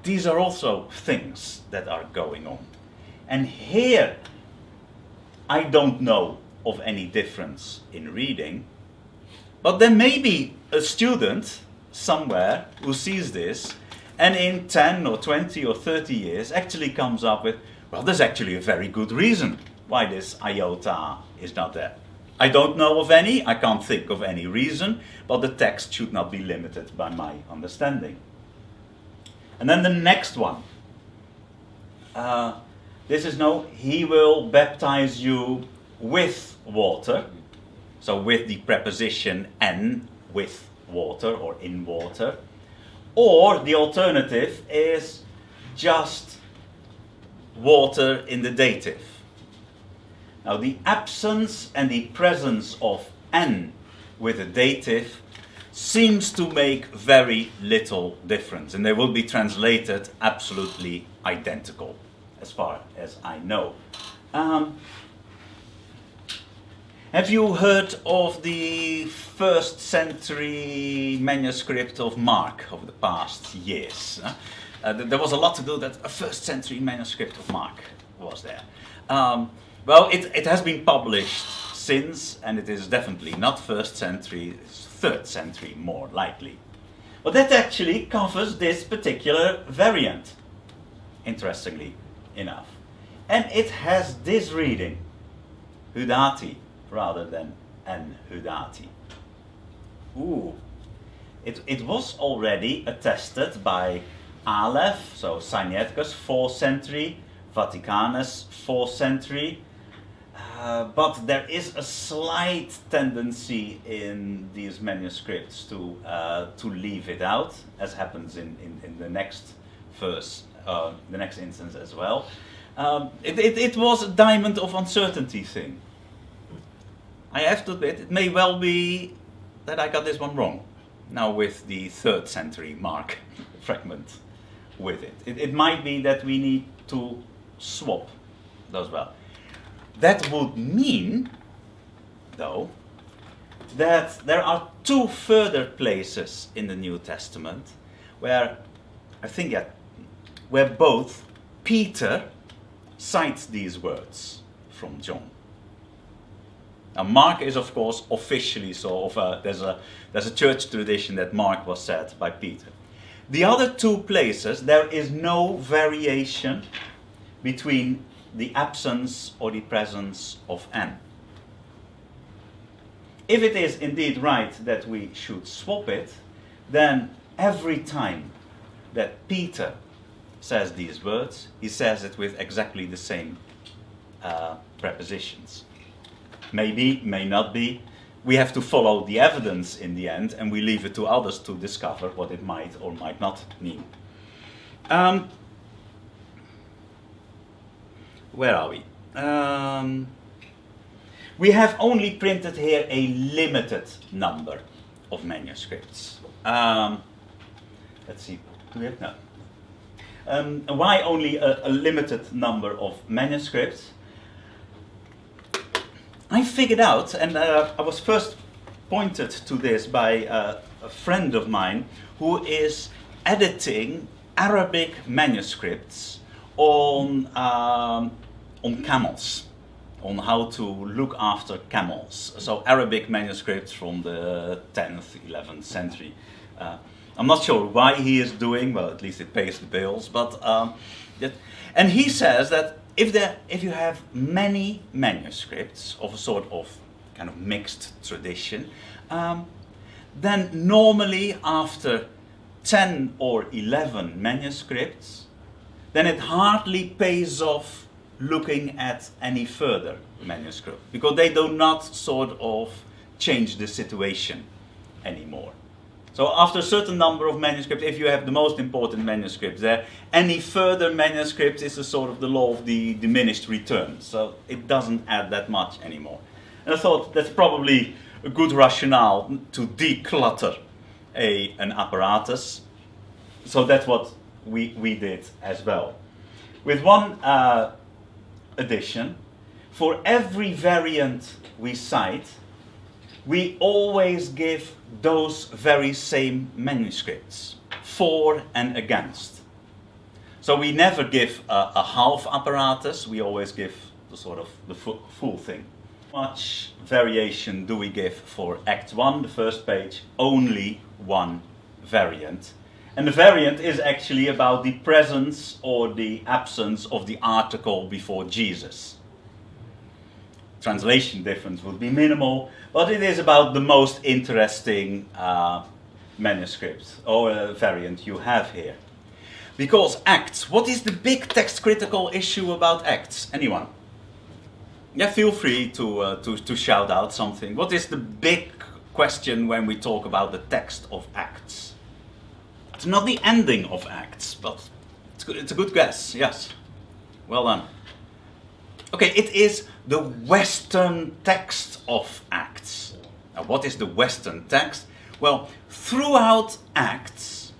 these are also things that are going on. And here, I don't know of any difference in reading, but there may be a student somewhere who sees this and in 10 or 20 or 30 years actually comes up with, well, there's actually a very good reason why this iota is not there. I don't know of any, I can't think of any reason, but the text should not be limited by my understanding. And then the next one. This is he will baptize you with water. So with the preposition en, with water or in water. Or the alternative is just water in the dative. Now the absence and the presence of en with a dative seems to make very little difference, and they will be translated absolutely identical, as far as I know. Have you heard of the 1st century manuscript of Mark of the past years? There was a lot to do that a 1st century manuscript of Mark was there. Well, it has been published since, and it is definitely not 1st century, it's 3rd century more likely. But that actually covers this particular variant, interestingly enough. And it has this reading, Hudati, rather than en Hudati. Ooh. It was already attested by Aleph, so Sinaiticus, 4th century, Vaticanus, 4th century, but there is a slight tendency in these manuscripts to leave it out, as happens in the next verse, the next instance as well. It was a diamond of uncertainty thing. I have to admit, it may well be that I got this one wrong, now with the 3rd century mark fragment with it. It might be that we need to swap those well. That would mean, though, that there are 2 further places in the New Testament where where both Peter cites these words from John. Now, Mark is, of course, officially there's a church tradition that Mark was said by Peter. The other 2 places, there is no variation between the absence or the presence of n. If it is indeed right that we should swap it, then every time that Peter says these words, he says it with exactly the same prepositions. Maybe, may not be. We have to follow the evidence in the end, and we leave it to others to discover what it might or might not mean. Where are we? We have only printed here a limited number of manuscripts. Let's see, do we have? No. Why only a limited number of manuscripts? I figured out, and I was first pointed to this by a friend of mine who is editing Arabic manuscripts on camels, on how to look after camels. So Arabic manuscripts from the 10th, 11th century. I'm not sure why he is doing, well, at least it pays the bills, but and he says that if you have many manuscripts of a sort of kind of mixed tradition, then normally after 10 or 11 manuscripts, then it hardly pays off looking at any further manuscript, because they do not sort of change the situation anymore. So after a certain number of manuscripts, if you have the most important manuscripts there, any further manuscript is a sort of the law of the diminished return. So it doesn't add that much anymore. And I thought that's probably a good rationale to declutter an apparatus. So that's what we did as well. With one addition, for every variant we cite, we always give those very same manuscripts, for and against. So we never give a half apparatus, we always give the sort of the full thing. How much variation do we give for Act 1, the first page? Only one variant. And the variant is actually about the presence or the absence of the article before Jesus. Translation difference would be minimal, but it is about the most interesting manuscript or variant you have here. Because Acts, what is the big text critical issue about Acts? Anyone? Yeah, feel free to shout out something. What is the big question when we talk about the text of Acts? It's not the ending of Acts, but it's a good guess, yes. Well done. Okay, it is the Western text of Acts. Now, what is the Western text? Well, throughout Acts,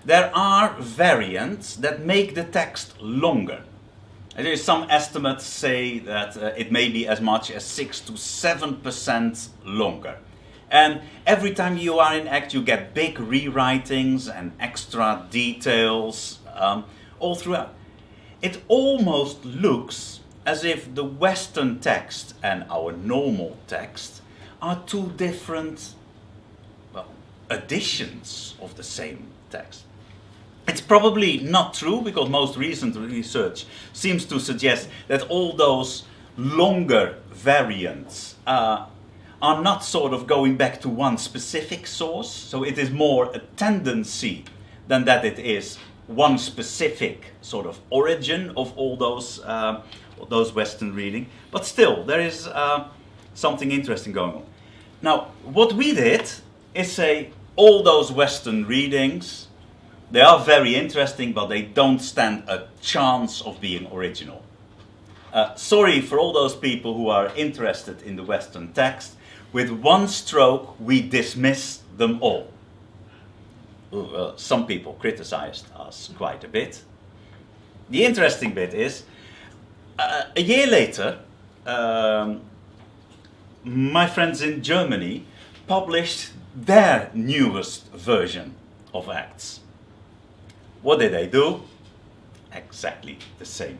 there are variants that make the text longer. And there is some estimates say that it may be as much as 6 to 7% longer. And every time you are in Acts, you get big rewritings and extra details all throughout. It almost looks as if the Western text and our normal text are two different, well, editions of the same text. It's probably not true, because most recent research seems to suggest that all those longer variants are not sort of going back to one specific source. So it is more a tendency than that it is one specific sort of origin of all those Western reading. But still, there is something interesting going on. Now, what we did is say all those Western readings, they are very interesting, but they don't stand a chance of being original. Sorry for all those people who are interested in the Western text. With one stroke, we dismiss them all. Some people criticized us quite a bit. The interesting bit is, a year later, my friends in Germany published their newest version of Acts. What did they do? Exactly the same.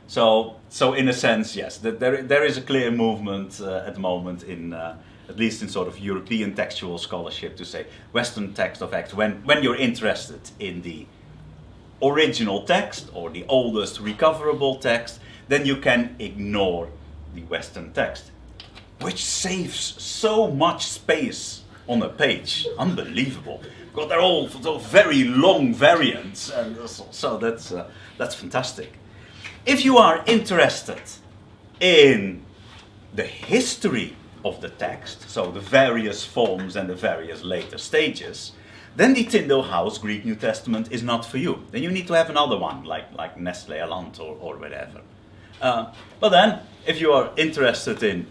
So in a sense, yes, there is a clear movement at the moment in, at least in sort of European textual scholarship, to say Western text of Acts. When you're interested in the original text or the oldest recoverable text, then you can ignore the Western text, which saves so much space on a page. Unbelievable. Because they're all very long variants, and so that's fantastic. If you are interested in the history of the text, so the various forms and the various later stages, then the Tyndale House Greek New Testament is not for you. Then you need to have another one, like Nestle Aland or whatever. But then, if you are interested in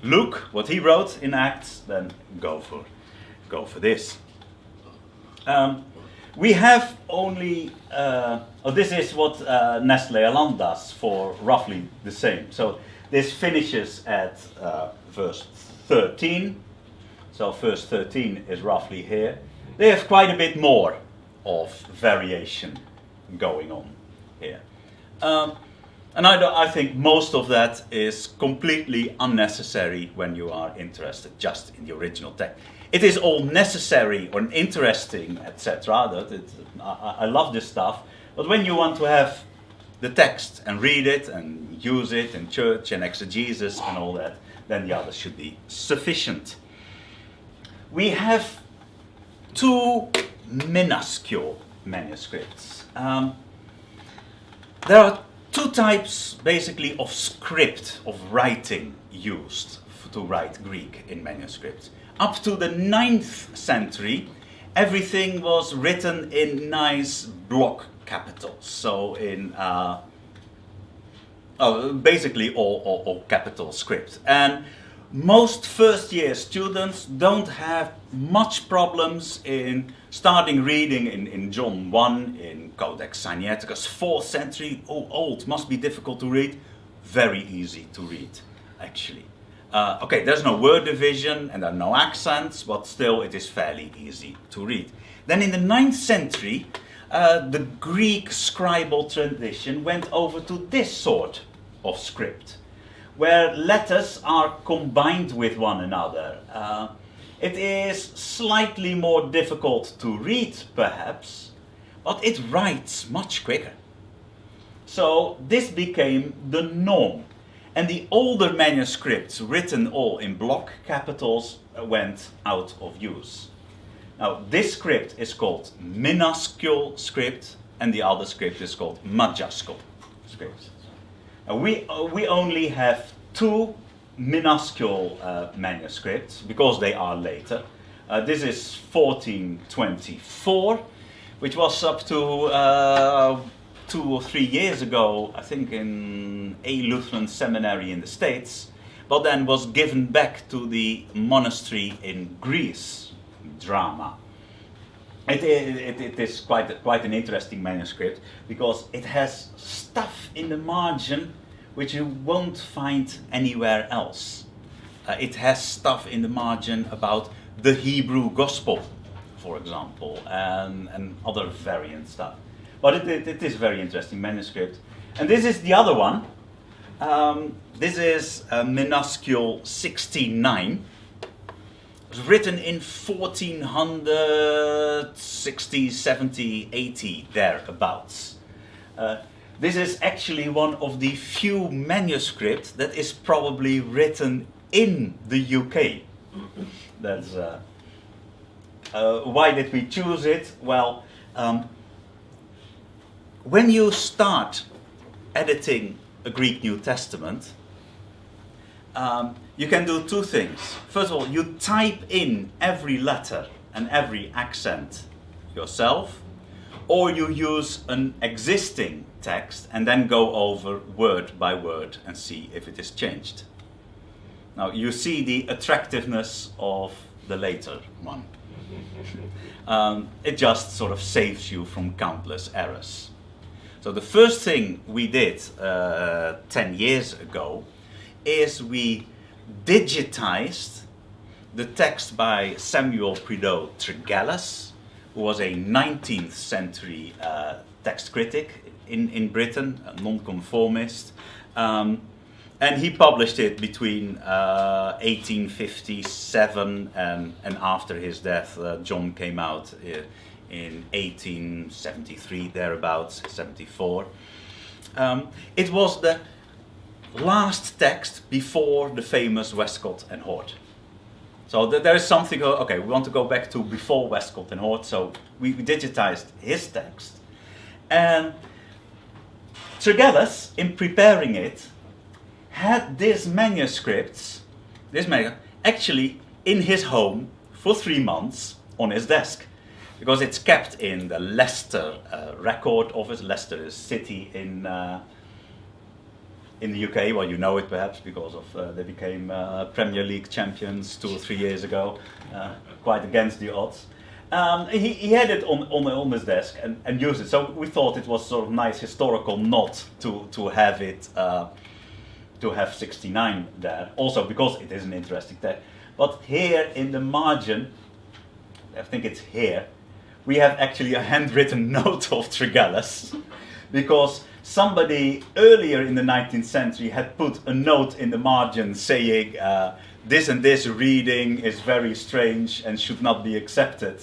Luke, what he wrote in Acts, then go for this. We have only, this is what Nestle Aland does for roughly the same. So this finishes at verse 13. So verse 13 is roughly here. They have quite a bit more of variation going on here. And I think most of that is completely unnecessary when you are interested just in the original text. It is all necessary or interesting, etc. I love this stuff, but when you want to have the text and read it and use it in church and exegesis and all that, then the others should be sufficient. We have two minuscule manuscripts. There are two types, basically, of script, of writing used to write Greek in manuscripts. Up to the 9th century, everything was written in nice block capitals. So in basically all capital script. And most first-year students don't have much problems in starting reading in John 1, in Codex Sinaiticus, 4th century, old, must be difficult to read. Very easy to read, actually. Okay, there's no word division and there are no accents, but still it is fairly easy to read. Then in the 9th century, the Greek scribal tradition went over to this sort of script, where letters are combined with one another. It is slightly more difficult to read, perhaps, but it writes much quicker. So this became the norm. And the older manuscripts, written all in block capitals, went out of use. Now, this script is called Minuscule Script, and the other script is called Majuscule Script. Now, we only have two minuscule manuscripts, because they are later. This is 1424, which was up to 2 or 3 years ago, I think, in a Lutheran seminary in the States, but then was given back to the monastery in Greece, Drama. It is quite an interesting manuscript, because it has stuff in the margin which you won't find anywhere else. It has stuff in the margin about the Hebrew Gospel, for example, and other variant stuff. But it is a very interesting manuscript. And this is the other one. This is Minuscule 69. It was written in 1460, 70, 80, thereabouts. This is actually one of the few manuscripts that is probably written in the UK. That's why did we choose it? Well, when you start editing a Greek New Testament, you can do two things. First of all, you type in every letter and every accent yourself, or you use an existing text and then go over word by word and see if it is changed. Now you see the attractiveness of the later one. It just sort of saves you from countless errors. So the first thing we did 10 years ago is we digitized the text by Samuel Prideaux Tregelles, who was a 19th century text critic in Britain, a nonconformist. And he published it between 1857 and after his death. John came out in 1873, thereabouts, 74. It was the last text before the famous Westcott and Hort. So there is something, okay, we want to go back to before Westcott and Hort, so we digitized his text. And Tregelles, in preparing it, had these manuscripts, actually in his home for 3 months on his desk, because it's kept in the Leicester record office. Leicester is a city in the UK. Well, you know it perhaps because of they became Premier League champions 2 or 3 years ago, quite against the odds. He had it on his desk and used it. So we thought it was sort of nice historical nod to have it. To have 69 there, also because it is an interesting text. But here in the margin, I think it's here, we have actually a handwritten note of Tregelles, because somebody earlier in the 19th century had put a note in the margin saying this and this reading is very strange and should not be accepted.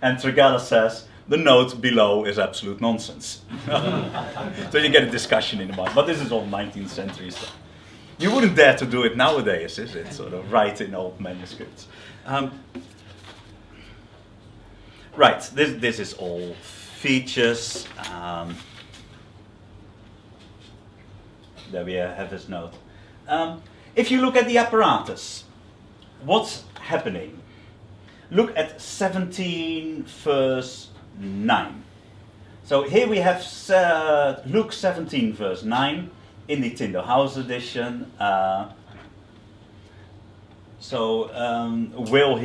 And Tregelles says, the note below is absolute nonsense. So you get a discussion in the margin. But this is all 19th century stuff. You wouldn't dare to do it nowadays, is it? Sort of write in old manuscripts. Right, this is all features. There we have his note. If you look at the apparatus, what's happening? Look at 17 verse 9. So here we have Luke 17 verse 9. In the Tyndale House edition. Will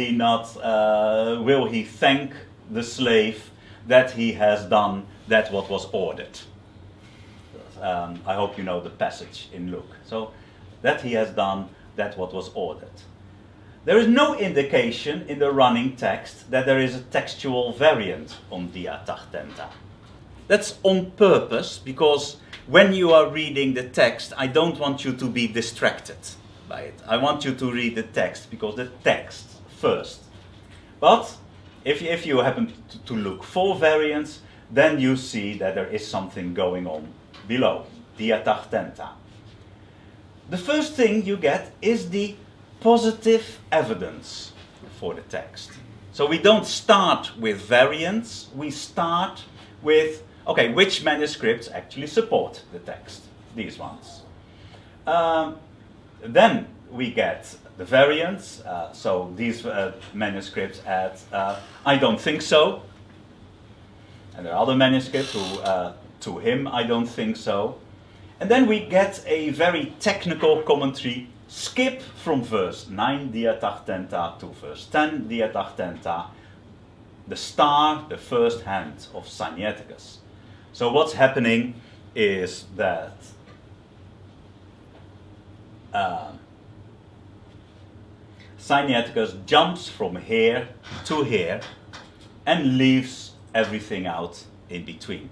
he thank the slave that he has done that what was ordered? I hope you know the passage in Luke. So that he has done that what was ordered. There is no indication in the running text that there is a textual variant on dia tactenta. That's on purpose, because when you are reading the text, I don't want you to be distracted by it. I want you to read the text, because the text first. But if you happen to look for variants, then you see that there is something going on below, dia tactenta. The first thing you get is the positive evidence for the text. So we don't start with variants, we start with, okay, which manuscripts actually support the text? These ones. Then we get the variants. So these manuscripts add, I don't think so. And there are other manuscripts who, to him, I don't think so. And then we get a very technical commentary. Skip from verse 9, dia tactenta, to verse 10, dia tactenta. The star, the first hand of Sinaiticus. So what's happening is that Sinaiticus jumps from here to here and leaves everything out in between.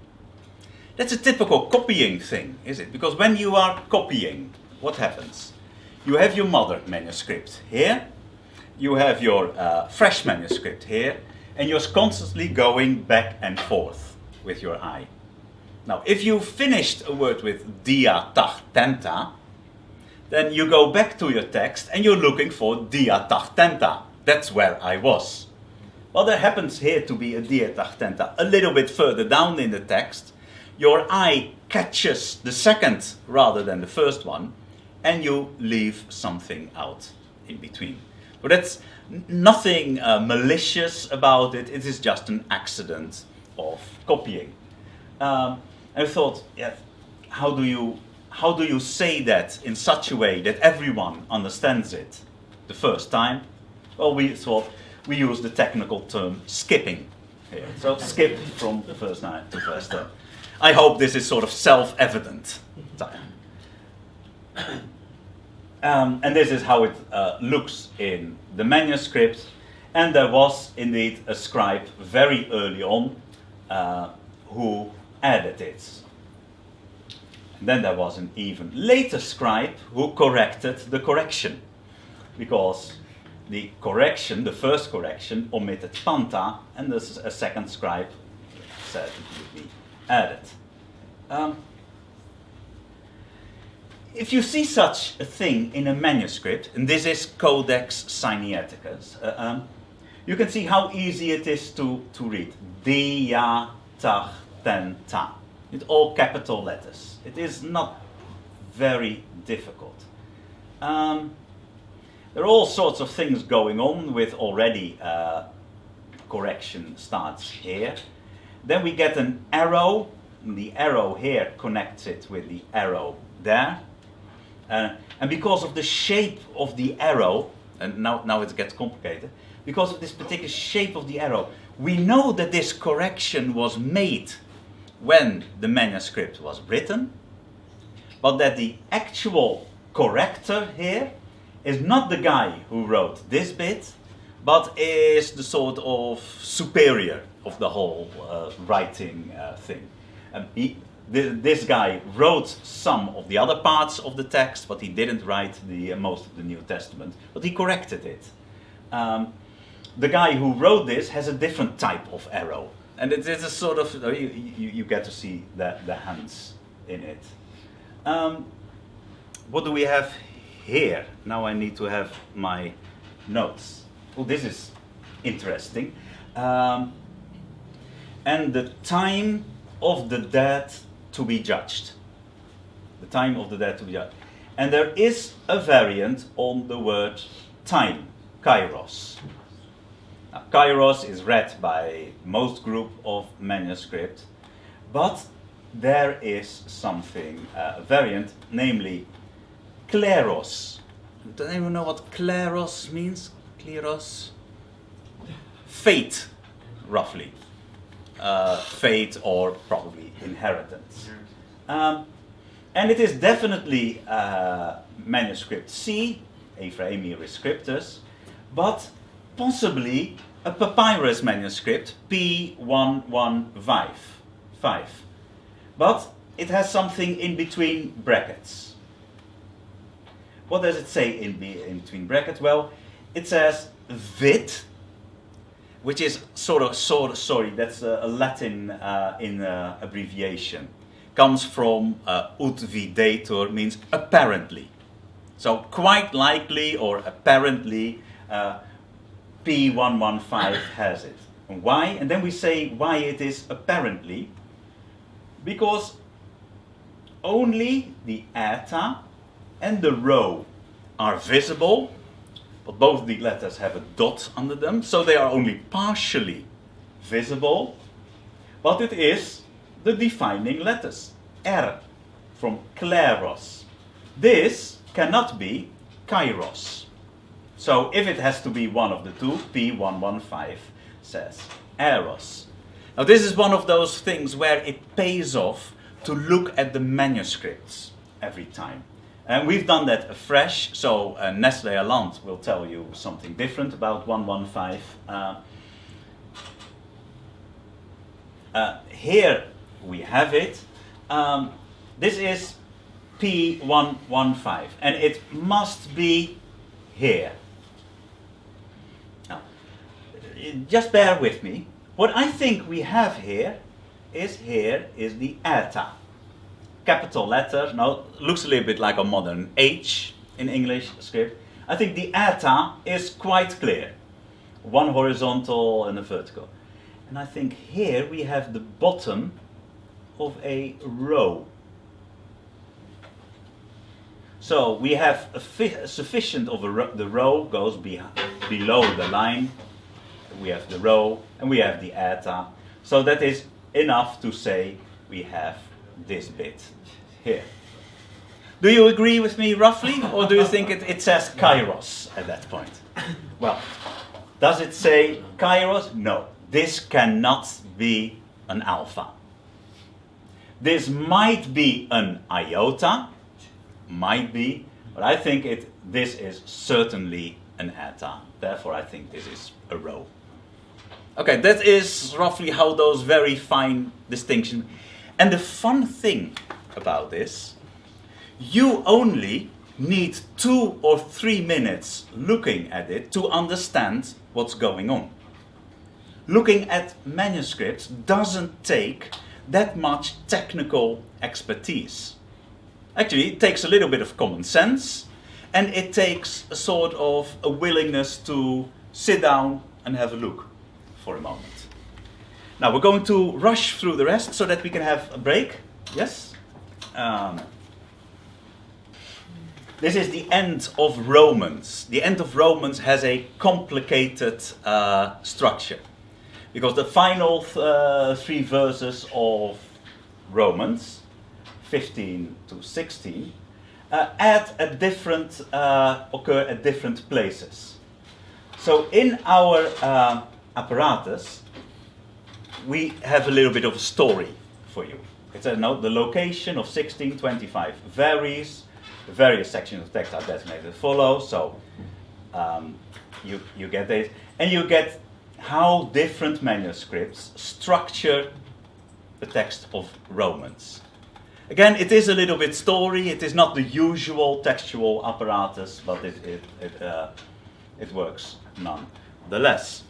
That's a typical copying thing, is it? Because when you are copying, what happens? You have your mother manuscript here, you have your fresh manuscript here, and you're constantly going back and forth with your eye. Now, if you finished a word with dia tenta, then you go back to your text and you're looking for dia tenta. That's where I was. Well, there happens here to be a dia tenta a little bit further down in the text. Your eye catches the second rather than the first one, and you leave something out in between. But that's nothing malicious about it. It is just an accident of copying. I thought, yeah, how do you say that in such a way that everyone understands it the first time? Well, we thought we use the technical term skipping here. So skip from the first line to first term. I hope this is sort of self-evident. And this is how it looks in the manuscript. And there was indeed a scribe very early on who added it. And then there was an even later scribe who corrected the correction, because the correction, the first correction, omitted panta, and this is a second scribe said it would be added. If you see such a thing in a manuscript, and this is Codex Sinaiticus, you can see how easy it is to read. Dia tach ten ta. It's all capital letters. It is not very difficult. There are all sorts of things going on with already correction starts here. Then we get an arrow. And the arrow here connects it with the arrow there. And because of the shape of the arrow, and now it gets complicated, because of this particular shape of the arrow, we know that this correction was made when the manuscript was written, but that the actual corrector here is not the guy who wrote this bit, but is the sort of superior of the whole writing thing. This guy wrote some of the other parts of the text, but he didn't write most of the New Testament, but he corrected it. The guy who wrote this has a different type of arrow, and it's a sort of, you get to see the hands in it. What do we have here? Now I need to have my notes. Oh, this is interesting. And the time of the dead to be judged. The time of the dead to be judged. And there is a variant on the word time, kairos. Now, kairos is read by most group of manuscript, but there is something, a variant, namely kleros. Does anyone know what kleros means? Kleros? Fate, roughly. Fate or probably inheritance. And it is definitely manuscript C, Ephraemi Rescriptus, but possibly a papyrus manuscript P115. But it has something in between brackets. What does it say in between brackets? Well, it says vid, which is sorry, that's a Latin abbreviation. Comes from ut videtur, means apparently. So quite likely or apparently P115 has it. And why? And then we say why it is apparently. Because only the eta and the rho are visible, but both the letters have a dot under them, so they are only partially visible, but it is the defining letters, R, from kleros. This cannot be kairos. So if it has to be one of the two, P115 says eros. Now this is one of those things where it pays off to look at the manuscripts every time. And we've done that afresh, so Nestlé Aland will tell you something different about 115. Here we have it, This is P115, and it must be here. Now, just bear with me. What I think we have here is the eta. Capital letter, now looks a little bit like a modern H in English script. I think the eta is quite clear. One horizontal and a vertical. And I think here we have the bottom of a row. So we have sufficient of the row goes below the line. We have the row and we have the eta. So that is enough to say we have this bit here. Do you agree with me roughly, or do you think it says kairos at that point? Well, does it say kairos? No. This cannot be an alpha. This might be an iota, might be, but I think this is certainly an eta. Therefore, I think this is a row. Okay, that is roughly how those very fine distinctions. And the fun thing about this, you only need 2 or 3 minutes looking at it to understand what's going on. Looking at manuscripts doesn't take that much technical expertise. Actually, it takes a little bit of common sense, and it takes a sort of a willingness to sit down and have a look for a moment. Now we're going to rush through the rest so that we can have a break. Yes? This is the end of Romans. The end of Romans has a complicated structure, because the final 3 verses of Romans, 15 to 16, occur at different places. So in our apparatus, we have a little bit of a story for you. It says, no, the location of 1625 varies. The various sections of text are designated as follows. So you get this, and you get how different manuscripts structure the text of Romans. Again, it is a little bit story. It is not the usual textual apparatus, but it works nonetheless.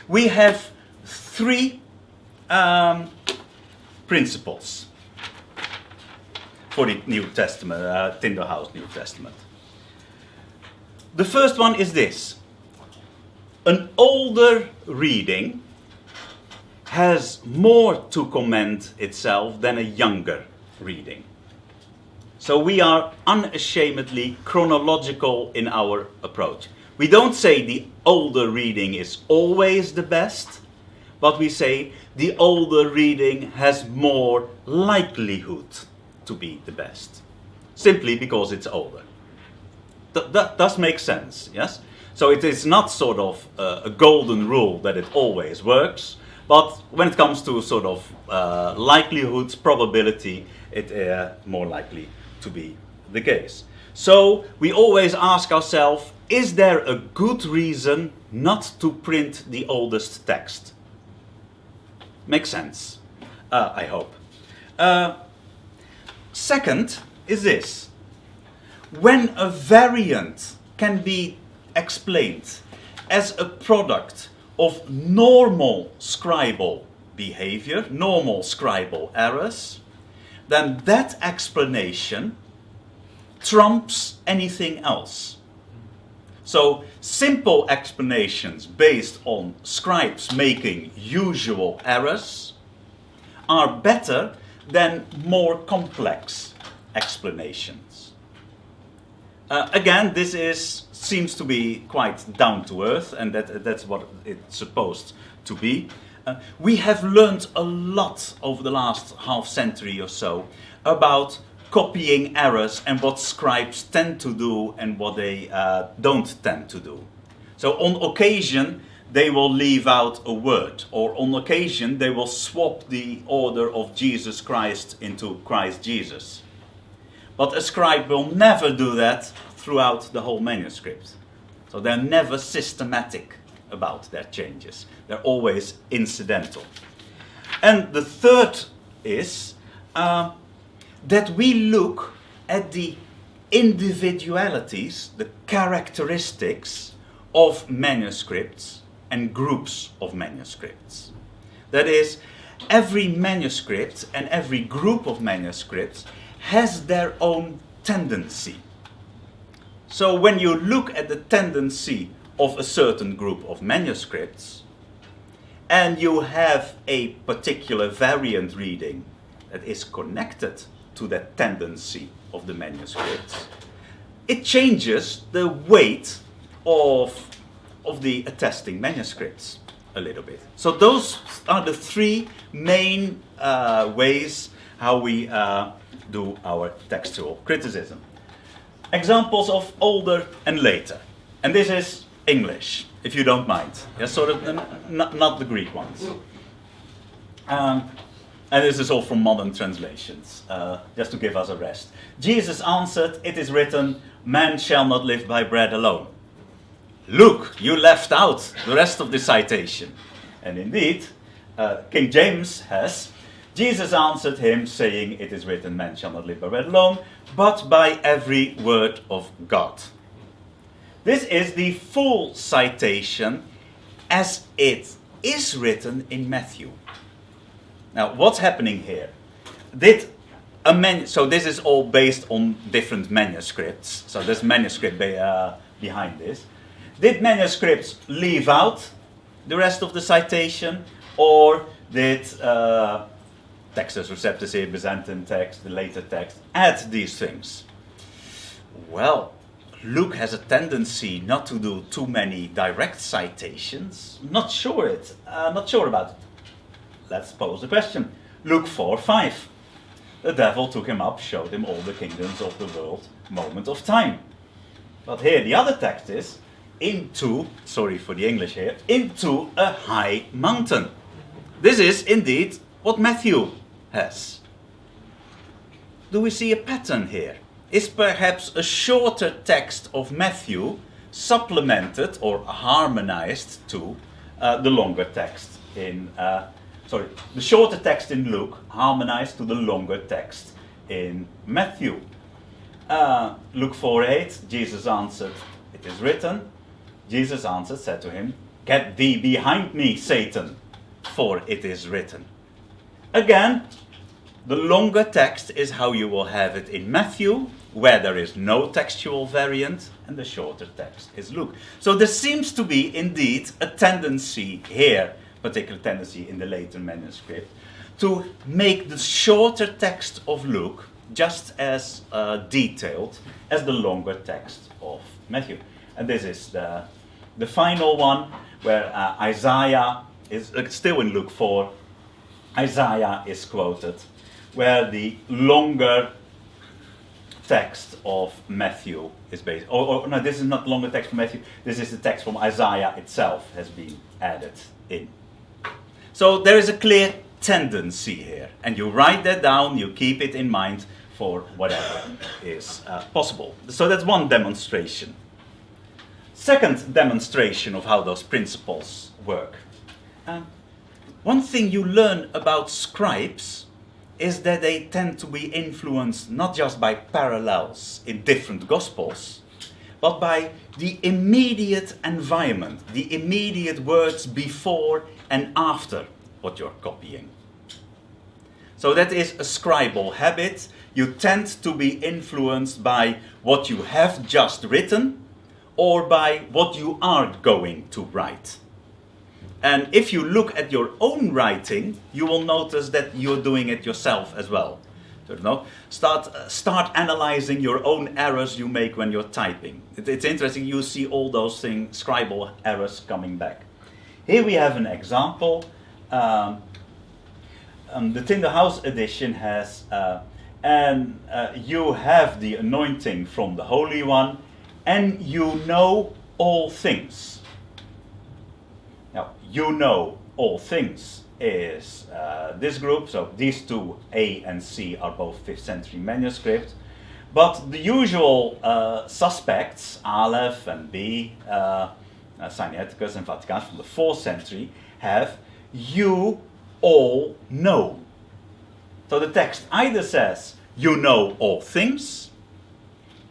We have 3 principles for the New Testament, Tyndale House New Testament. The first one is this. An older reading has more to commend itself than a younger reading. So we are unashamedly chronological in our approach. We don't say the older reading is always the best, but we say the older reading has more likelihood to be the best, simply because it's older. That does make sense, yes? So it is not sort of a golden rule that it always works, but when it comes to sort of likelihoods, probability, it more likely to be the case. So we always ask ourselves, is there a good reason not to print the oldest text? Makes sense, I hope. Second is this. When a variant can be explained as a product of normal scribal behavior, normal scribal errors, then that explanation trumps anything else. So simple explanations based on scribes making usual errors are better than more complex explanations. Again, this seems to be quite down to earth, and that's what it's supposed to be. We have learned a lot over the last half century or so about copying errors and what scribes tend to do and what they don't tend to do. So on occasion they will leave out a word, or on occasion they will swap the order of Jesus Christ into Christ Jesus. But a scribe will never do that throughout the whole manuscript. So they're never systematic about their changes. They're always incidental. And the third is, that we look at the individualities, the characteristics of manuscripts and groups of manuscripts. That is, every manuscript and every group of manuscripts has their own tendency. So when you look at the tendency of a certain group of manuscripts, and you have a particular variant reading that is connected to that tendency of the manuscripts, it changes the weight of the attesting manuscripts a little bit. So those are the three main ways how we do our textual criticism. Examples of older and later. And this is English, if you don't mind. Yeah, sort of not the Greek ones. And this is all from modern translations, just to give us a rest. Jesus answered, "It is written, man shall not live by bread alone." Look, you left out the rest of the citation. And indeed, King James has, Jesus answered him, saying, "It is written, man shall not live by bread alone, but by every word of God." This is the full citation as it is written in Matthew. Now, what's happening here? So this is all based on different manuscripts. So there's manuscript behind this. Did manuscripts leave out the rest of the citation, or did Textus Receptus, Byzantine text, the later text, add these things? Well, Luke has a tendency not to do too many direct citations. Not sure about it. Let's pose the question. Luke 4:5. The devil took him up, showed him all the kingdoms of the world, moment of time. But here the other text is, sorry for the English here, into a high mountain. This is indeed what Matthew has. Do we see a pattern here? Is perhaps a shorter text of Matthew supplemented or harmonized to the longer text in, the shorter text in Luke harmonized to the longer text in Matthew. Luke 4:8, Jesus answered, "It is written." Jesus answered, said to him, "Get thee behind me, Satan, for it is written." Again, the longer text is how you will have it in Matthew, where there is no textual variant, and the shorter text is Luke. So there seems to be indeed a tendency here, particular tendency in the later manuscript, to make the shorter text of Luke just as detailed as the longer text of Matthew. And this is the final one, where Isaiah is still in Luke 4. Isaiah is quoted, where the longer text of Matthew is based. No, this is not the longer text from Matthew. This is the text from Isaiah itself has been added in. So there is a clear tendency here, and you write that down. You keep it in mind for whatever is possible. So that's one demonstration. Second demonstration of how those principles work. One thing you learn about scribes is that they tend to be influenced not just by parallels in different gospels, but by the immediate environment, the immediate words before and after what you're copying. So that is a scribal habit. You tend to be influenced by what you have just written, or by what you are going to write. And if you look at your own writing, you will notice that you're doing it yourself as well. So, start analyzing your own errors you make when you're typing. It's interesting, you see all those things, scribal errors coming back. Here we have an example. The Tyndale House edition has, you have the anointing from the Holy One, and you know all things. Now, you know all things is this group, so these two, A and C, are both 5th century manuscripts. But the usual suspects, Aleph and B, Sinaiticus and Vaticanus from the 4th century, have you all know. So the text either says, you know all things,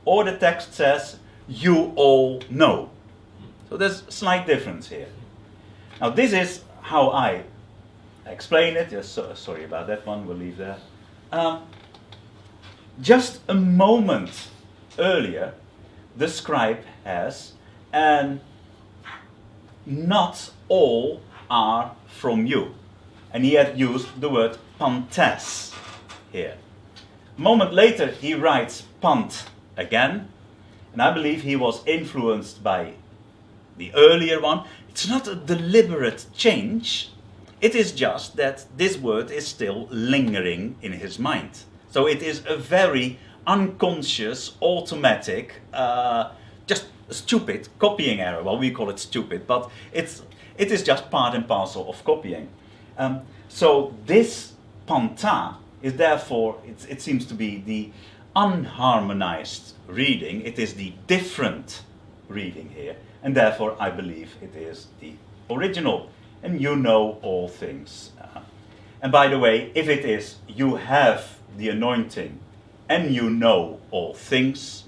or the text says, you all know. So there's a slight difference here. Now this is how I explain it. Yes, sorry about that one, we'll leave that. Just a moment earlier, the scribe has, and not all are from you. And he had used the word pantes here. A moment later, he writes pant again, and I believe he was influenced by the earlier one. It's not a deliberate change. It is just that this word is still lingering in his mind. So it is a very unconscious, automatic, just a stupid copying error. Well, we call it stupid, but it is just part and parcel of copying. So this panta is therefore, it seems to be the unharmonized reading. It is the different reading here. And therefore, I believe it is the original. And you know all things. And by the way, if it is, you have the anointing and you know all things,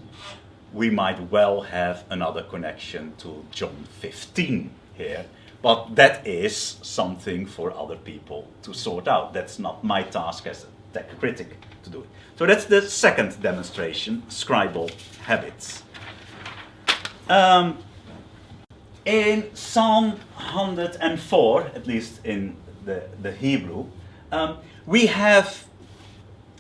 we might well have another connection to John 15 here. But that is something for other people to sort out. That's not my task as a tech critic to do it. So that's the second demonstration, scribal habits. In Psalm 104, at least in the Hebrew, we have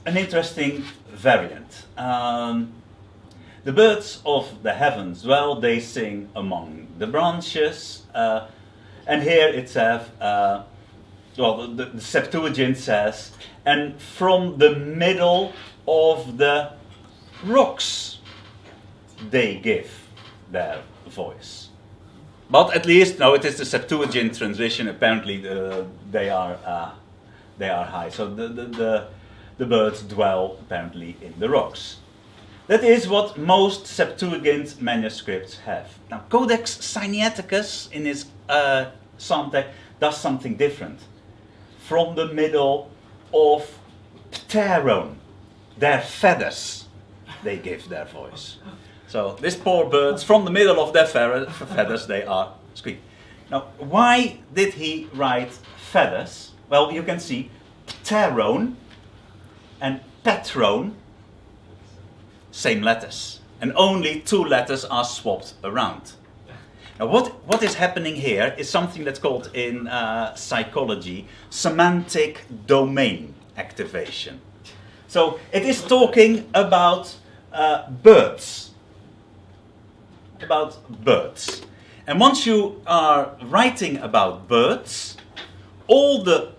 an interesting variant. The birds of the heavens dwell, they sing among the branches. And here it says, the Septuagint says, and from the middle of the rocks they give their voice. But at least, no, it is the Septuagint translation. Apparently, they are high. So the birds dwell apparently in the rocks. That is what most Septuagint manuscripts have. Now, Codex Sinaiticus in his Psalm text does something different. From the middle of pteron, their feathers, they give their voice. So these poor birds, from the middle of their feathers, they are screaming. Now, why did he write feathers? Well, you can see pteron and petron, same letters. And only two letters are swapped around. Now, what is happening here is something that's called in psychology semantic domain activation. So it is talking about birds. About birds. And once you are writing about birds, all the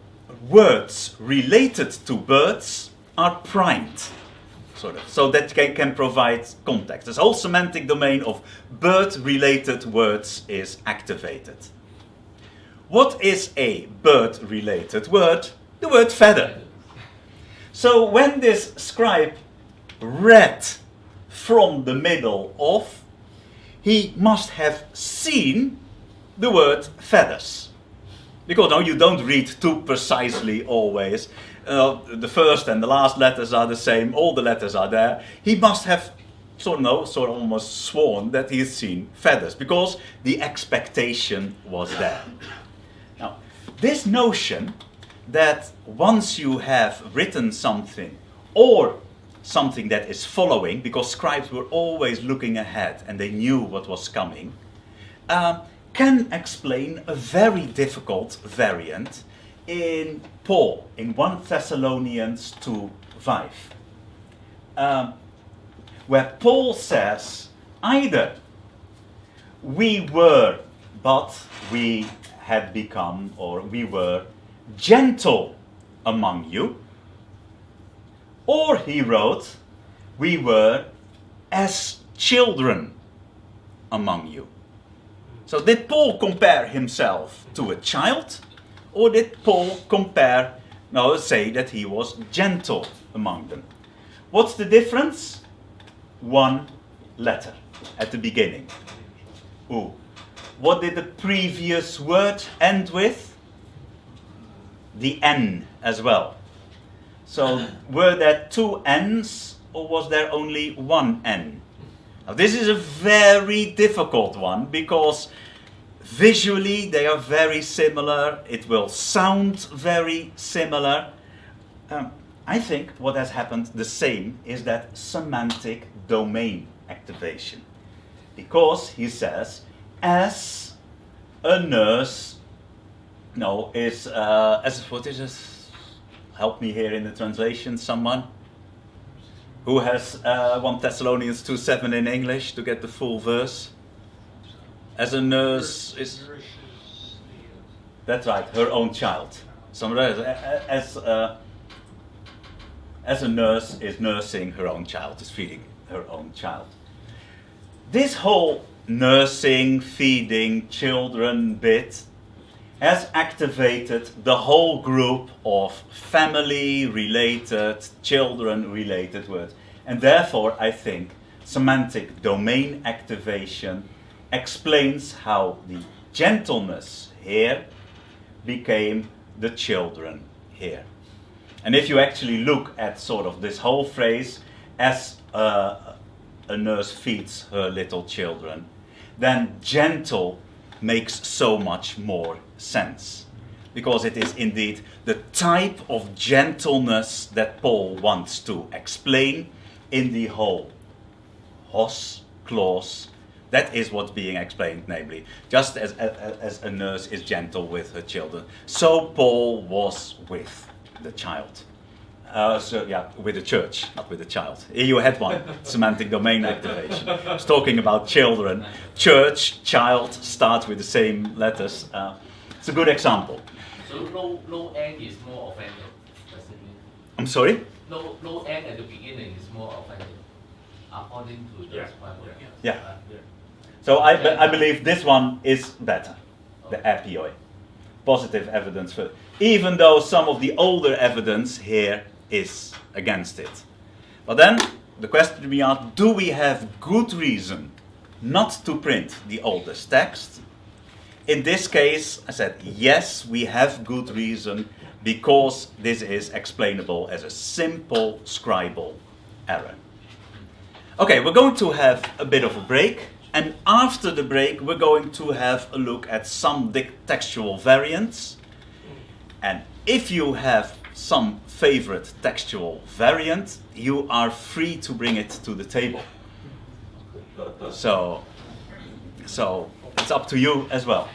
words related to birds are primed, sort of, so that they can provide context. This whole semantic domain of bird-related words is activated. What is a bird-related word? The word feather. So when this scribe read from the middle of, he must have seen the word feathers. Because no, you don't read too precisely always. The first and the last letters are the same, all the letters are there. He must have sort of almost sworn that he has seen feathers, because the expectation was there. Now, this notion that once you have written something, or something that is following, because scribes were always looking ahead and they knew what was coming, can explain a very difficult variant in Paul, in 1 Thessalonians 2:5, where Paul says, either we were, but we had become, or we were gentle among you, or he wrote, we were as children among you. So did Paul compare himself to a child? Or did Paul say that he was gentle among them? What's the difference? One letter at the beginning. Ooh. What did the previous word end with? The N as well. So were there two N's or was there only one N? Now this is a very difficult one because visually they are very similar. It will sound very similar. I think what has happened the same is that semantic domain activation. Because he says, as a nurse, no, is, as what is it? Help me here in the translation, someone who has 1 Thessalonians 2:7 in English to get the full verse. As a nurse is, that's right, her own child. As a nurse is nursing her own child, is feeding her own child. This whole nursing, feeding children bit has activated the whole group of family-related, children-related words. And therefore, I think semantic domain activation explains how the gentleness here became the children here. And if you actually look at sort of this whole phrase, as a nurse feeds her little children, then gentle makes so much more sense. Because it is indeed the type of gentleness that Paul wants to explain in the whole hos clause. That is what's being explained, namely, just as a nurse is gentle with her children, so Paul was with the child. With the church, not with the child. Here you had one, semantic domain activation. It's talking about children. Church, child, start with the same letters. It's a good example. So no N is more offended, doesn't it? I'm sorry? No N at the beginning is more offended, according to the Bible. Yeah. So I believe this one is better, the apioi. Positive evidence for, even though some of the older evidence here is against it. But then the question to be asked, do we have good reason not to print the oldest text? In this case, I said, yes, we have good reason because this is explainable as a simple scribal error. Okay, we're going to have a bit of a break. And after the break, we're going to have a look at some textual variants. And if you have some favorite textual variant, you are free to bring it to the table. So it's up to you as well.